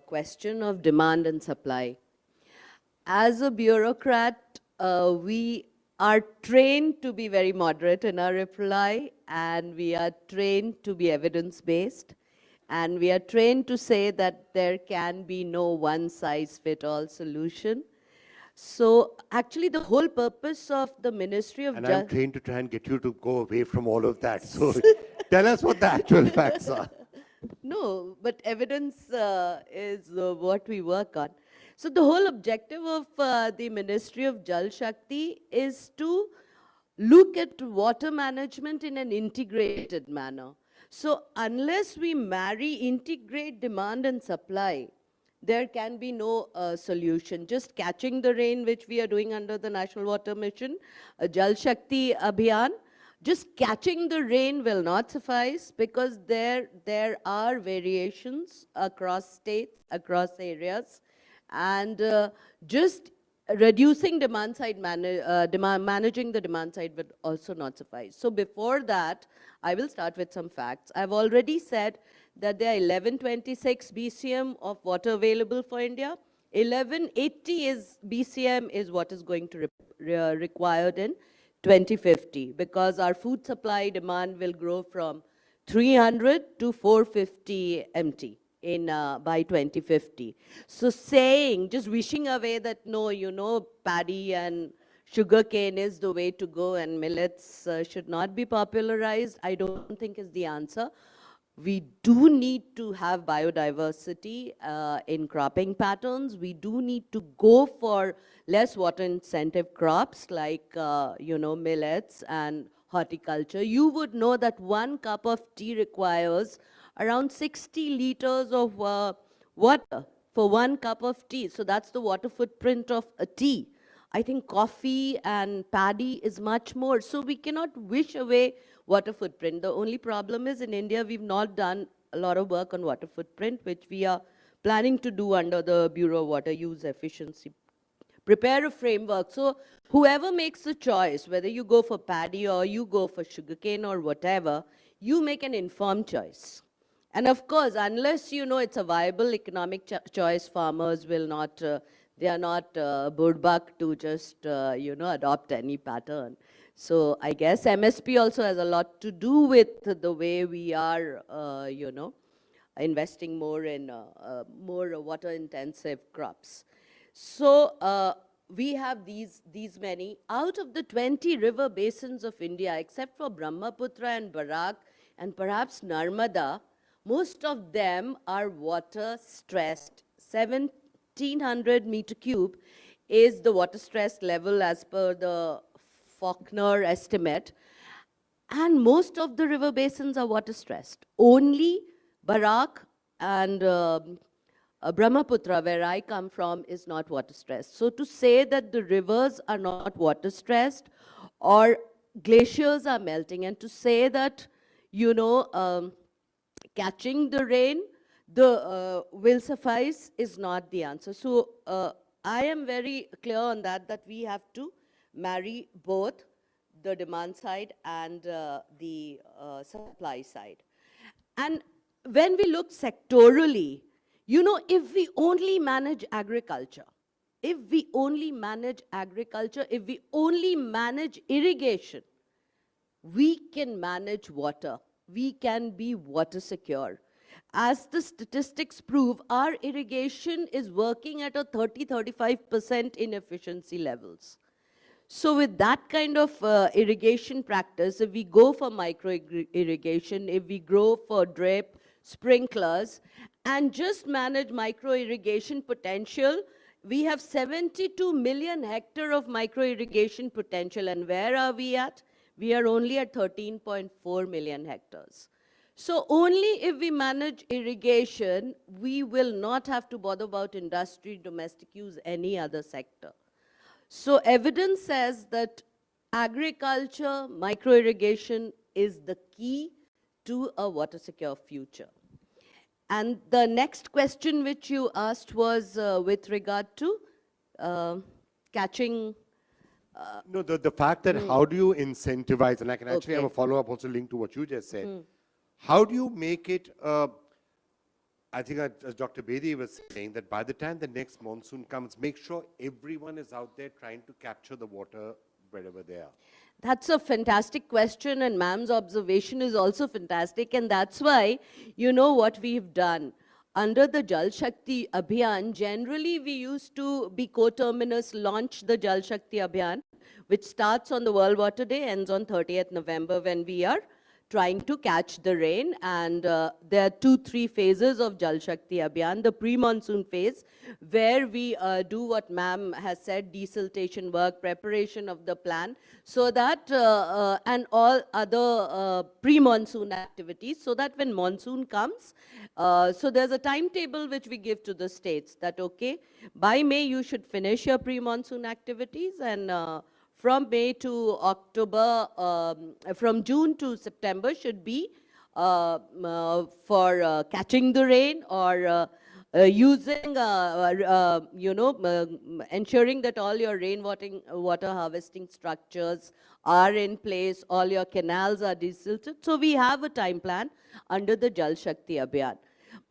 Speaker 15: question of demand and supply. As a bureaucrat, we are trained to be very moderate in our reply, and we are trained to be evidence-based, and we are trained to say that there can be no one-size-fits-all solution. So actually the whole purpose of the Ministry of
Speaker 3: And I'm trained to try and get you to go away from all of that. So tell us what the actual facts are.
Speaker 15: No, but evidence is what we work on. So the whole objective of the Ministry of Jal Shakti is to look at water management in an integrated manner. So unless we integrate demand and supply, there can be no solution. Just catching the rain, which we are doing under the National Water Mission, Jal Shakti Abhiyan, just catching the rain will not suffice, because there are variations across states, across areas, and just reducing demand side, managing the demand side would also not suffice. So before that, I will start with some facts. I've already said that there are 1126 BCM of water available for India. 1180 BCM is what is going to required in 2050, because our food supply demand will grow from 300 to 450 MT by 2050. So just wishing away that no, paddy and sugarcane is the way to go and millets should not be popularized, I don't think is the answer. We do need to have biodiversity in cropping patterns. We do need to go for less water incentive crops like, millets and horticulture. You would know that 1 cup of tea requires around 60 liters of water for 1 cup of tea. So that's the water footprint of a tea. I think coffee and paddy is much more. So we cannot wish away water footprint. The only problem is in India, we've not done a lot of work on water footprint, which we are planning to do under the Bureau of Water Use Efficiency. Prepare a framework. So whoever makes the choice, whether you go for paddy or you go for sugarcane or whatever, you make an informed choice. And of course, unless you know it's a viable economic choice, farmers will not, they are not burbak to just, adopt any pattern. So I guess MSP also has a lot to do with the way we are, investing more in more water-intensive crops. So we have these many. Out of the 20 river basins of India, except for Brahmaputra and Barak and perhaps Narmada, most of them are water stressed. 1700 meter cube is the water stress level as per the Faulkner estimate. And most of the river basins are water stressed. Only Barak and Brahmaputra, where I come from, is not water stressed. So to say that the rivers are not water stressed or glaciers are melting, and to say that, catching the rain will suffice is not the answer. So I am very clear on that we have to marry both the demand side and the supply side. And when we look sectorally, if we only manage agriculture, if we only manage irrigation, we can manage water. We can be water secure. As the statistics prove, our irrigation is working at a 30-35% inefficiency levels. So with that kind of irrigation practice, if we go for micro irrigation, if we go for drip, sprinklers, and just manage micro irrigation potential we have 72 million hectare of micro irrigation potential. And where are we at? We are only at 13.4 million hectares. So only if we manage irrigation, we will not have to bother about industry, domestic use, any other sector. So evidence says that agriculture, micro irrigation is the key to a water secure future. And the next question which you asked was with regard to catching.
Speaker 3: No, the fact that how do you incentivize, and I can actually have a follow-up also linked to what you just said. How do you make it, I think as Dr. Bedi was saying, that by the time the next monsoon comes, make sure everyone is out there trying to capture the water wherever they are?
Speaker 15: That's a fantastic question, and ma'am's observation is also fantastic, and that's why, you know what we've done. Under the Jal Shakti Abhiyan, generally we used to be co-terminus, launch the Jal Shakti Abhiyan, which starts on the World Water Day, ends on 30th November when we are trying to catch the rain. And there are 2-3 phases of Jal Shakti Abhiyan. The pre-monsoon phase, where we do what ma'am has said, desiltation work, preparation of the plan, so that, and all other pre-monsoon activities, so that when monsoon comes, so there's a timetable which we give to the states that, okay, by May you should finish your pre-monsoon activities, and from May to October, from June to September should be for catching the rain, or using, you know, ensuring that all your water harvesting structures are in place, all your canals are desilted. So we have a time plan under the Jal Shakti Abhiyan.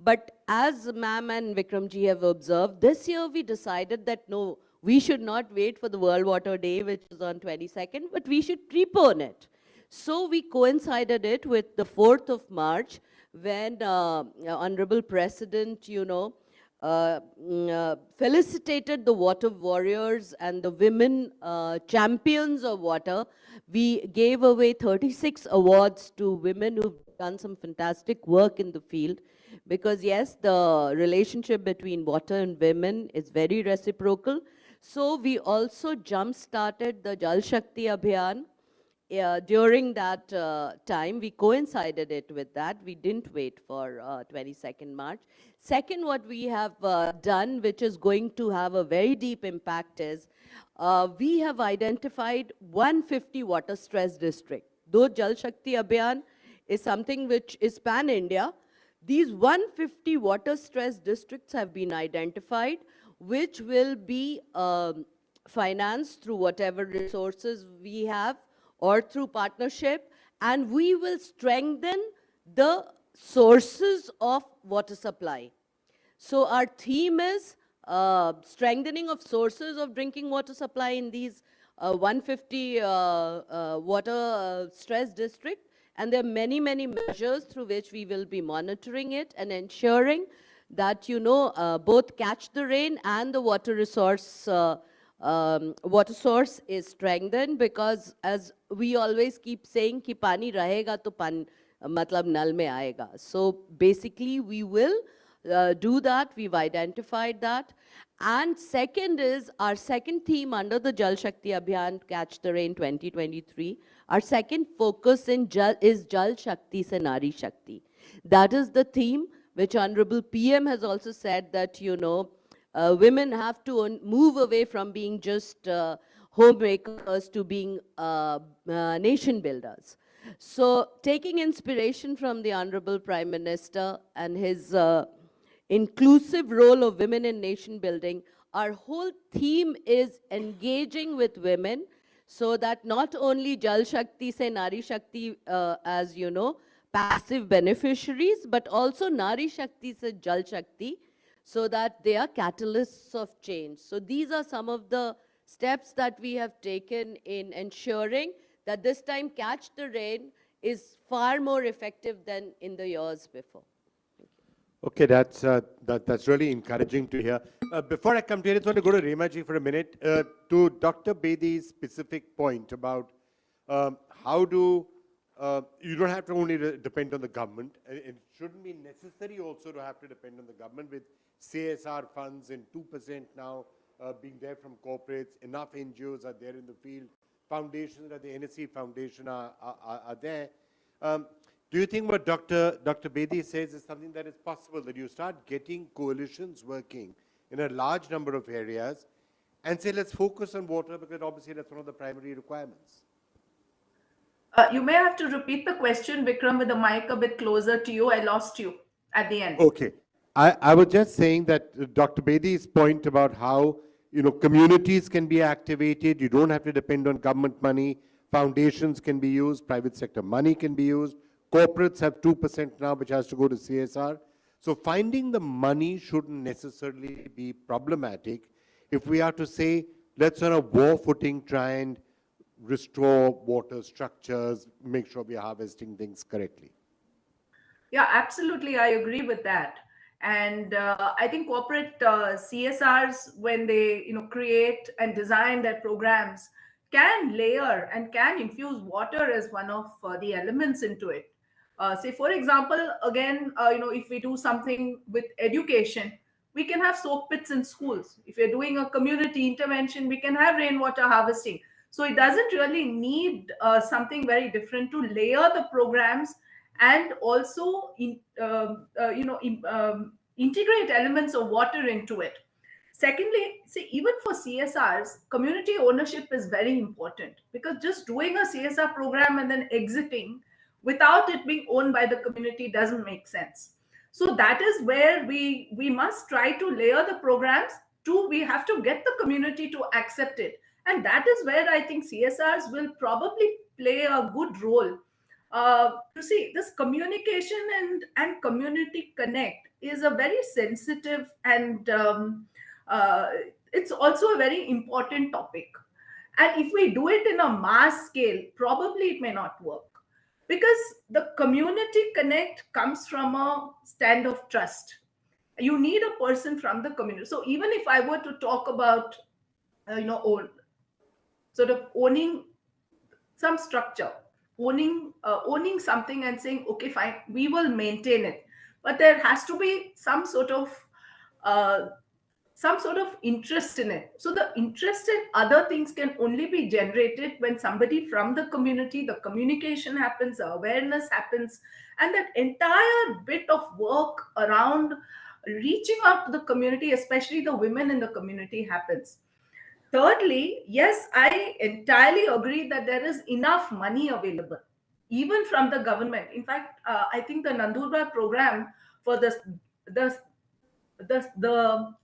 Speaker 15: But as ma'am and Vikramji have observed, this year we decided that no, we should not wait for the World Water Day, which is on 22nd, but we should prepone it. So we coincided it with the 4th of March, when Honorable President, you know, felicitated the water warriors and the women champions of water. We gave away 36 awards to women who've done some fantastic work in the field. Because yes, the relationship between water and women is very reciprocal. So we also jump-started the Jal Shakti Abhiyan. During that time, we coincided it with that. We didn't wait for 22nd March. Second, what we have done, which is going to have a very deep impact, is we have identified 150 water stress districts. Though Jal Shakti Abhiyan is something which is pan-India, these 150 water stress districts have been identified, which will be financed through whatever resources we have or through partnership, and we will strengthen the sources of water supply. So our theme is strengthening of sources of drinking water supply in these 150 water stress districts. And there are many, many measures through which we will be monitoring it and ensuring that, you know, both catch the rain and the water source is strengthened, because as we always keep saying, ki pani rahega to matlab nal mein aayega. So basically we will do that. We've identified that. And second is our second theme under the Jal Shakti Abhiyan, Catch the Rain 2023. Our second focus is Jal Shakti se Nari Shakti. That is the theme which Honorable PM has also said, that, you know, women have to move away from being just homemakers to being nation builders. So taking inspiration from the Honorable Prime Minister and his inclusive role of women in nation building, our whole theme is engaging with women, so that not only Jal Shakti se Nari Shakti, as you know, passive beneficiaries, but also Nari Shakti se Jal Shakti, so that they are catalysts of change. So these are some of the steps that we have taken in ensuring that this time Catch the Rain is far more effective than in the years before.
Speaker 3: Okay, that's really encouraging to hear. Before I come to you, I just want to go to Rema ji for a minute. To Dr. Bedi's specific point about how do, you don't have to only depend on the government. It shouldn't be necessary also to have to depend on the government with CSR funds and 2% now being there from corporates, enough NGOs are there in the field, foundations like the NSC Foundation are there. Do you think what Dr. Bedi says is something that is possible, that you start getting coalitions working in a large number of areas and say, let's focus on water because obviously that's one of the primary requirements?
Speaker 17: You may have to repeat the question, Vikram, with the mic a bit closer to you. I lost you at the end.
Speaker 3: Okay. I was just saying that Dr. Bedi's point about how, communities can be activated, you don't have to depend on government money, foundations can be used, private sector money can be used, corporates have 2% now, which has to go to CSR. So finding the money shouldn't necessarily be problematic if we are to say, let's on a war footing try and restore water structures, make sure we are harvesting things correctly.
Speaker 17: Yeah, absolutely. I agree with that. And I think corporate CSRs, when they create and design their programs, can layer and can infuse water as one of the elements into it. Say, for example, again, if we do something with education, we can have soak pits in schools. If you're doing a community intervention, we can have rainwater harvesting. So it doesn't really need something very different to layer the programs and also integrate elements of water into it. Secondly, see, even for CSRs, community ownership is very important, because just doing a CSR program and then exiting without it being owned by the community doesn't make sense. So that is where we must try to layer the programs. Two, we have to get the community to accept it. And that is where I think CSRs will probably play a good role. You see, this communication and community connect is a very sensitive and it's also a very important topic. And if we do it in a mass scale, probably it may not work, because the community connect comes from a stand of trust. You need a person from the community. So even if I were to talk about, sort of owning some structure, owning something and saying, okay, fine, we will maintain it, but there has to be some sort of interest in it. So the interest in other things can only be generated when somebody from the community, the communication happens, the awareness happens, and that entire bit of work around reaching out to the community, especially the women in the community, happens. Thirdly, yes, I entirely agree that there is enough money available, even from the government. In fact, I think the Nandurbar program for the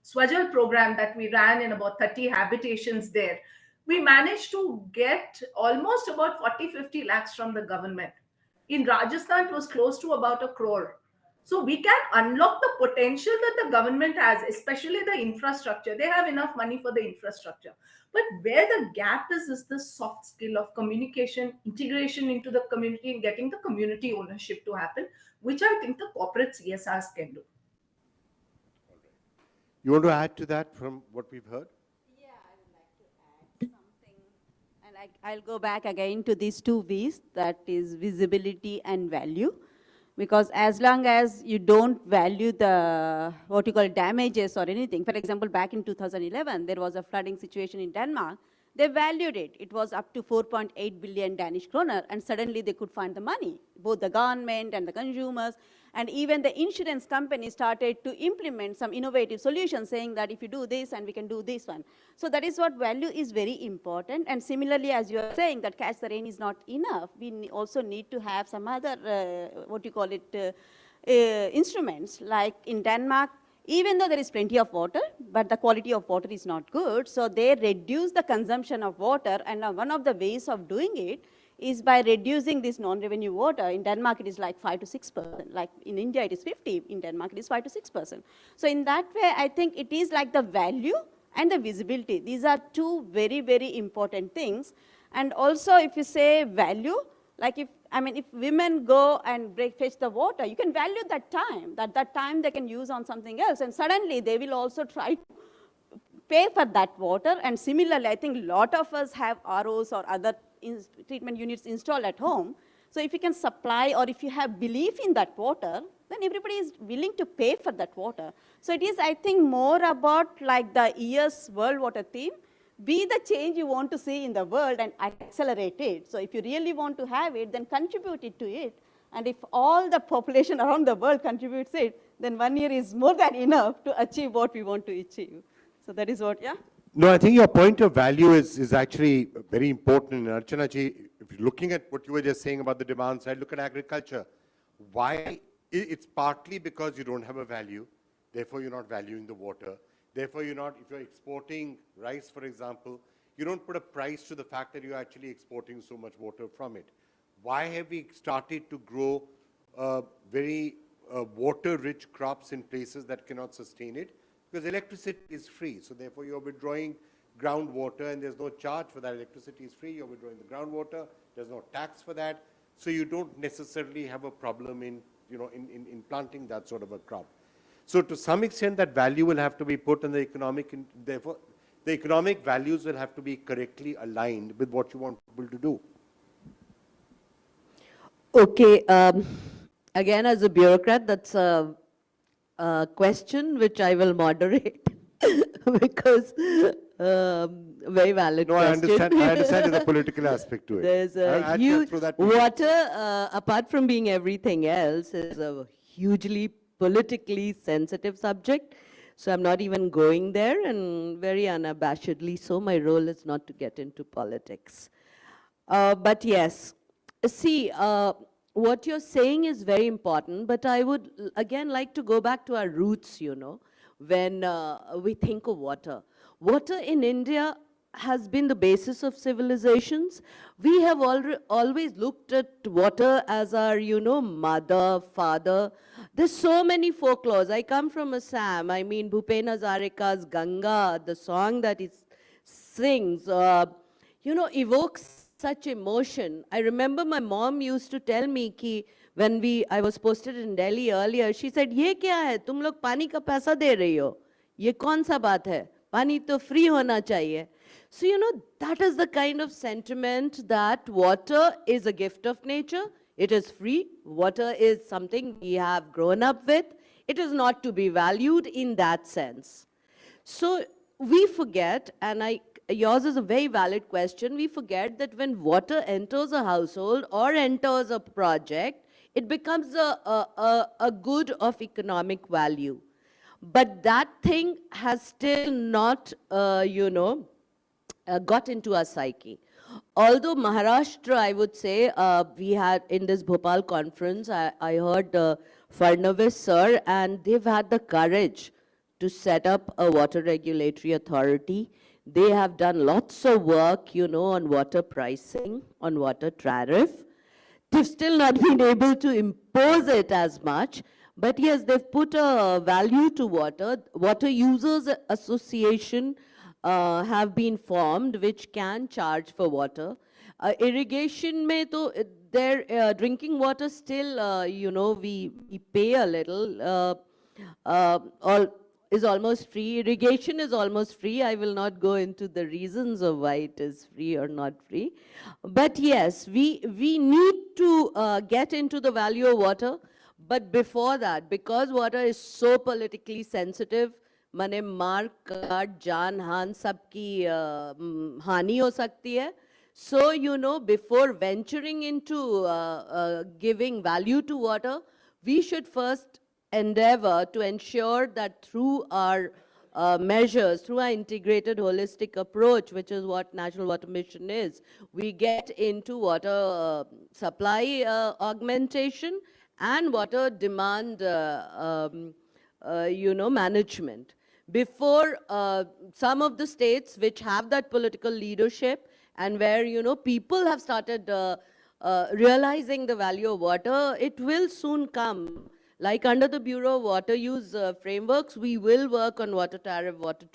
Speaker 17: Swajal program that we ran in about 30 habitations there, we managed to get almost about 40-50 lakhs from the government. In Rajasthan, it was close to about 1 crore. So we can unlock the potential that the government has, especially the infrastructure. They have enough money for the infrastructure. But where the gap is the soft skill of communication, integration into the community, and getting the community ownership to happen, which I think the corporate CSRs can do.
Speaker 3: You want to add to that from what we've heard?
Speaker 16: Yeah, I would like to add something. And I'll go back again to these two V's, that is visibility and value. Because as long as you don't value the, what you call damages or anything, for example, back in 2011, there was a flooding situation in Denmark. They valued it. It was up to 4.8 billion Danish kroner, and suddenly they could find the money, both the government and the consumers. And even the insurance company started to implement some innovative solutions, saying that if you do this and we can do this one. So that is what value is very important. And similarly, as you are saying that catch the rain is not enough, we also need to have some other, instruments. Like in Denmark, even though there is plenty of water, but the quality of water is not good. So they reduce the consumption of water. And one of the ways of doing it is by reducing this non-revenue water. In Denmark, it is like 5 to 6%. Like in India, it is 50. In Denmark, it is 5 to 6%. So in that way, I think it is like the value and the visibility. These are two very, very important things. And also, if you say value, like if women go and fetch the water, you can value that time. That time they can use on something else. And suddenly, they will also try to pay for that water. And similarly, I think a lot of us have ROs or other treatment units installed at home. So if you can supply or if you have belief in that water, then everybody is willing to pay for that water. So it is, I think, more about like the year's World Water Theme, be the change you want to see in the world and accelerate it. So if you really want to have it, then contribute it to it. And if all the population around the world contributes it, then 1 year is more than enough to achieve what we want to achieve. So that is what, yeah?
Speaker 3: No, I think your point of value is actually very important. And Archana ji, if you're looking at what you were just saying about the demand side, look at agriculture. Why? It's partly because you don't have a value, therefore you're not valuing the water. Therefore you're not, if you're exporting rice, for example, you don't put a price to the fact that you're actually exporting so much water from it. Why have we started to grow very water-rich crops in places that cannot sustain it? Because electricity is free, so therefore you're withdrawing groundwater and there's no charge for that. Electricity is free, you're withdrawing the groundwater, there's no tax for that, so you don't necessarily have a problem in, in planting that sort of a crop. So to some extent that value will have to be put in the economic, therefore the economic values will have to be correctly aligned with what you want people to do.
Speaker 15: Okay, again as a bureaucrat, that's a question which I will moderate because very valid question.
Speaker 3: I understand the political aspect to it.
Speaker 15: There's a huge, water, apart from being everything else, is a hugely politically sensitive subject. So I'm not even going there, and very unabashedly so. My role is not to get into politics. But yes, see, what you're saying is very important, but I would again like to go back to our roots, when we think of water. Water in India has been the basis of civilizations. We have always looked at water as our, mother, father. There's so many folklores. I come from Assam. I mean, Bhupen Hazarika's Ganga, the song that he sings, evokes such emotion. I remember my mom used to tell me कि when I was posted in Delhi earlier, she said, "ये क्या है? तुम लोग पानी का पैसा दे रही हो? ये कौन सा बात है? पानी तो free होना चाहिए." So, that is the kind of sentiment that water is a gift of nature. It is free. Water is something we have grown up with. It is not to be valued in that sense. So we forget, and yours is a very valid question, we forget that when water enters a household or enters a project, it becomes a good of economic value. But that thing has still not, got into our psyche. Although Maharashtra, I would say, we had in this Bhopal conference, I heard Fadnavis sir, and they've had the courage to set up a water regulatory authority. They have done lots of work, on water pricing, on water tariff. They've still not been able to impose it as much, but yes, they've put a value to water. Water Users Association have been formed, which can charge for water. Irrigation mein to their drinking water still, we pay a little. Is almost free. Irrigation is almost free. I will not go into the reasons of why it is free or not free. But yes, we need to get into the value of water. But before that, because water is so politically sensitive, mane maar, kaat, jaan, haan, sabki hani ho sakti hai. So, before venturing into giving value to water, we should first endeavor to ensure that through our measures, through our integrated holistic approach, which is what National Water Mission is, we get into water supply augmentation and water demand, management. Before some of the states which have that political leadership and where, people have started realizing the value of water, it will soon come. Like under the Bureau of Water Use frameworks, we will work on water tariff, water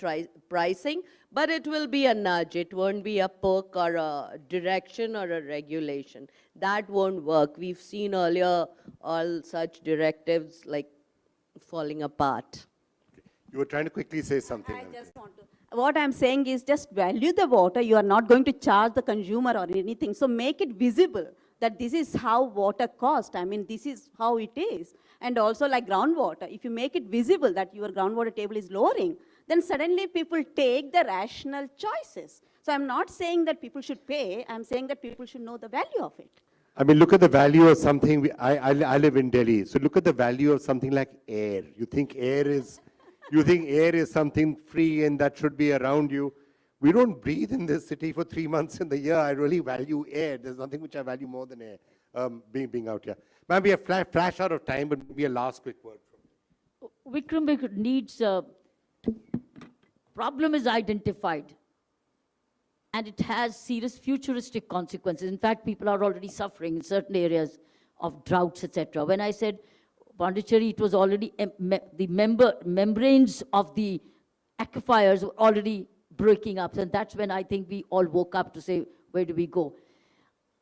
Speaker 15: pricing, but it will be a nudge. It won't be a perk or a direction or a regulation. That won't work. We've seen earlier all such directives like falling apart.
Speaker 3: You were trying to quickly say something.
Speaker 16: I just want to. What I'm saying is just value the water. You are not going to charge the consumer or anything. So make it visible that this is how water cost. I mean, this is how it is. And also like groundwater, if you make it visible that your groundwater table is lowering, then suddenly people take the rational choices. So I'm not saying that people should pay, I'm saying that people should know the value of it.
Speaker 3: I mean, look at the value of something. I live in Delhi, so look at the value of something like air. You think air is something free and that should be around you. We don't breathe in this city for 3 months in the year. I really value air. There's nothing which I value more than air, being out here. Maybe a flash out of time, but maybe a last quick word.
Speaker 8: Vikram needs, problem is identified. And it has serious futuristic consequences. In fact, people are already suffering in certain areas of droughts, etc. When I said Pondicherry, it was already, the membranes of the aquifers were already breaking up. And that's when I think we all woke up to say, where do we go?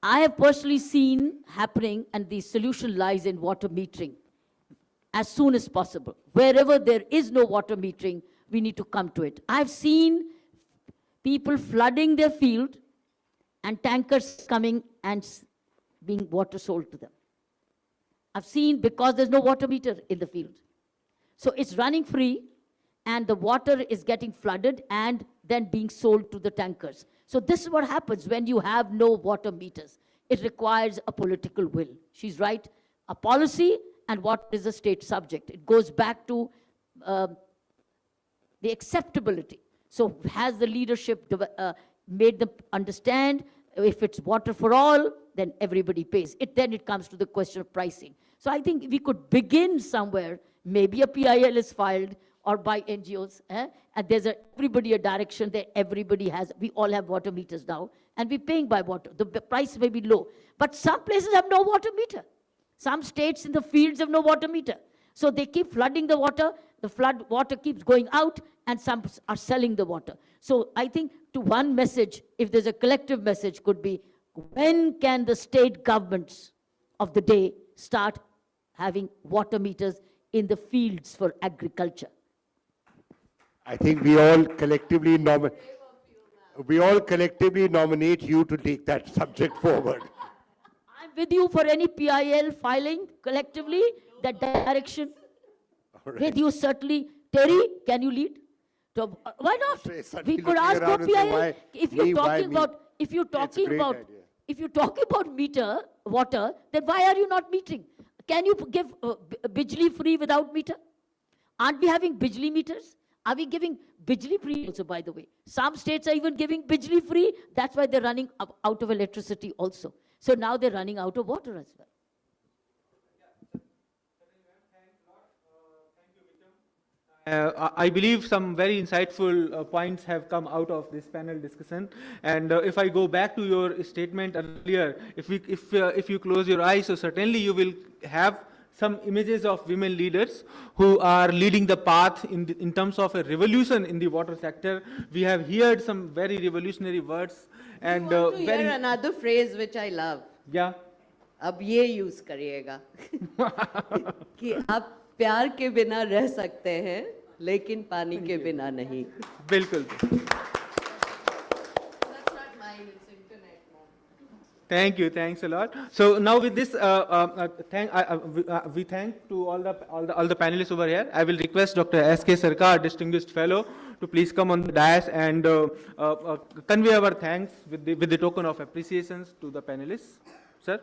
Speaker 8: I have personally seen happening, and the solution lies in water metering as soon as possible. Wherever there is no water metering, we need to come to it. I've seen people flooding their field and tankers coming and being water sold to them. I've seen because there's no water meter in the field. So it's running free and the water is getting flooded and then being sold to the tankers. So this is what happens when you have no water meters. It requires a political will. She's right, a policy and what is a state subject. It goes back to the acceptability. So has the leadership made them understand if it's water for all, then everybody pays. Then it comes to the question of pricing. So I think we could begin somewhere. Maybe a PIL is filed or by NGOs. And there's everybody a direction that everybody has. We all have water meters now. And we're paying by water. The price may be low. But some places have no water meter. Some states in the fields have no water meter. So they keep flooding the water. The flood water keeps going out, and some are selling the water. So I think to one message, if there's a collective message, could be, when can the state governments of the day start having water meters in the fields for agriculture?
Speaker 3: I think we all collectively nominate you to take that subject forward.
Speaker 8: I'm with you for any PIL filing collectively, that direction. Right. With you certainly. TERI, can you lead? So, why not? We could ask for PIL. If you're talking about meter water, then why are you not metering? Can you give Bijli free without meter? Aren't we having Bijli meters? Are we giving Bijli free also, by the way? Some states are even giving Bijli free. That's why they're running out of electricity also. So now they're running out of water as well.
Speaker 1: I believe some very insightful points have come out of this panel discussion. And if I go back to your statement earlier, if you close your eyes, so certainly you will have some images of women leaders who are leading the path in terms of a revolution in the water sector. We have heard some very revolutionary words. And
Speaker 15: want to hear another phrase which I love.
Speaker 1: Yeah.
Speaker 15: अब ये use करिएगा कि आप प्यार के बिना रह सकते हैं लेकिन पानी के बिना नहीं.
Speaker 1: बिल्कुल. Thank you. Thanks a lot. So now with this, we thank to all the panelists over here. I will request Dr. S.K. Sarkar, Distinguished Fellow, to please come on the dais and convey our thanks with the token of appreciations to the panelists. Sir.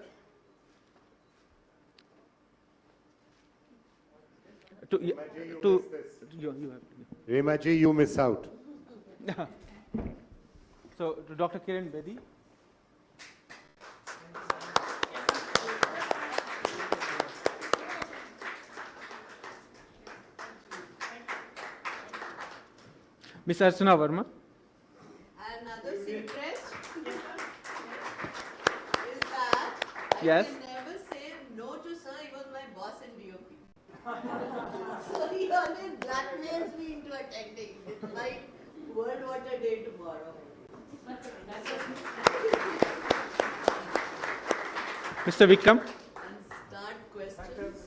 Speaker 3: Remaji, you miss out.
Speaker 1: So to Dr. Kiran Bedi. Ms. Archana Verma.
Speaker 15: Another secret is that
Speaker 1: Yes.
Speaker 15: I can never say no to sir. He was my boss in DOP. So he always blackmails me into attending. It's like World Water Day tomorrow.
Speaker 1: Mr. Vikram.
Speaker 15: And start questions.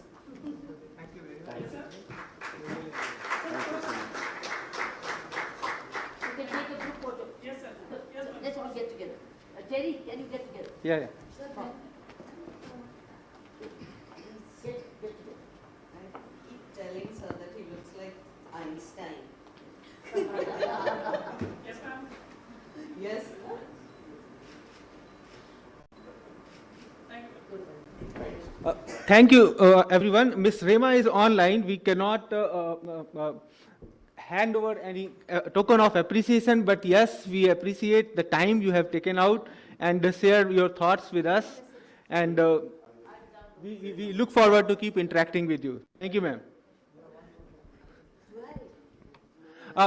Speaker 1: Thank you very much.
Speaker 8: You can take a group photo. Yes, sir. Let's all get together. TERI, can you get together?
Speaker 1: Yeah.
Speaker 15: Einstein. Yes.
Speaker 1: Thank you, everyone. Miss Rema is online. We cannot hand over any token of appreciation, but yes, we appreciate the time you have taken out and share your thoughts with us. And we look forward to keep interacting with you. Thank you, ma'am.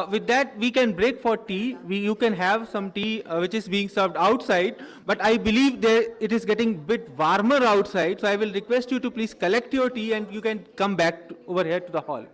Speaker 1: With that, we can break for tea. You can have some tea which is being served outside, but I believe it is getting a bit warmer outside, so I will request you to please collect your tea and you can come back over here to the hall.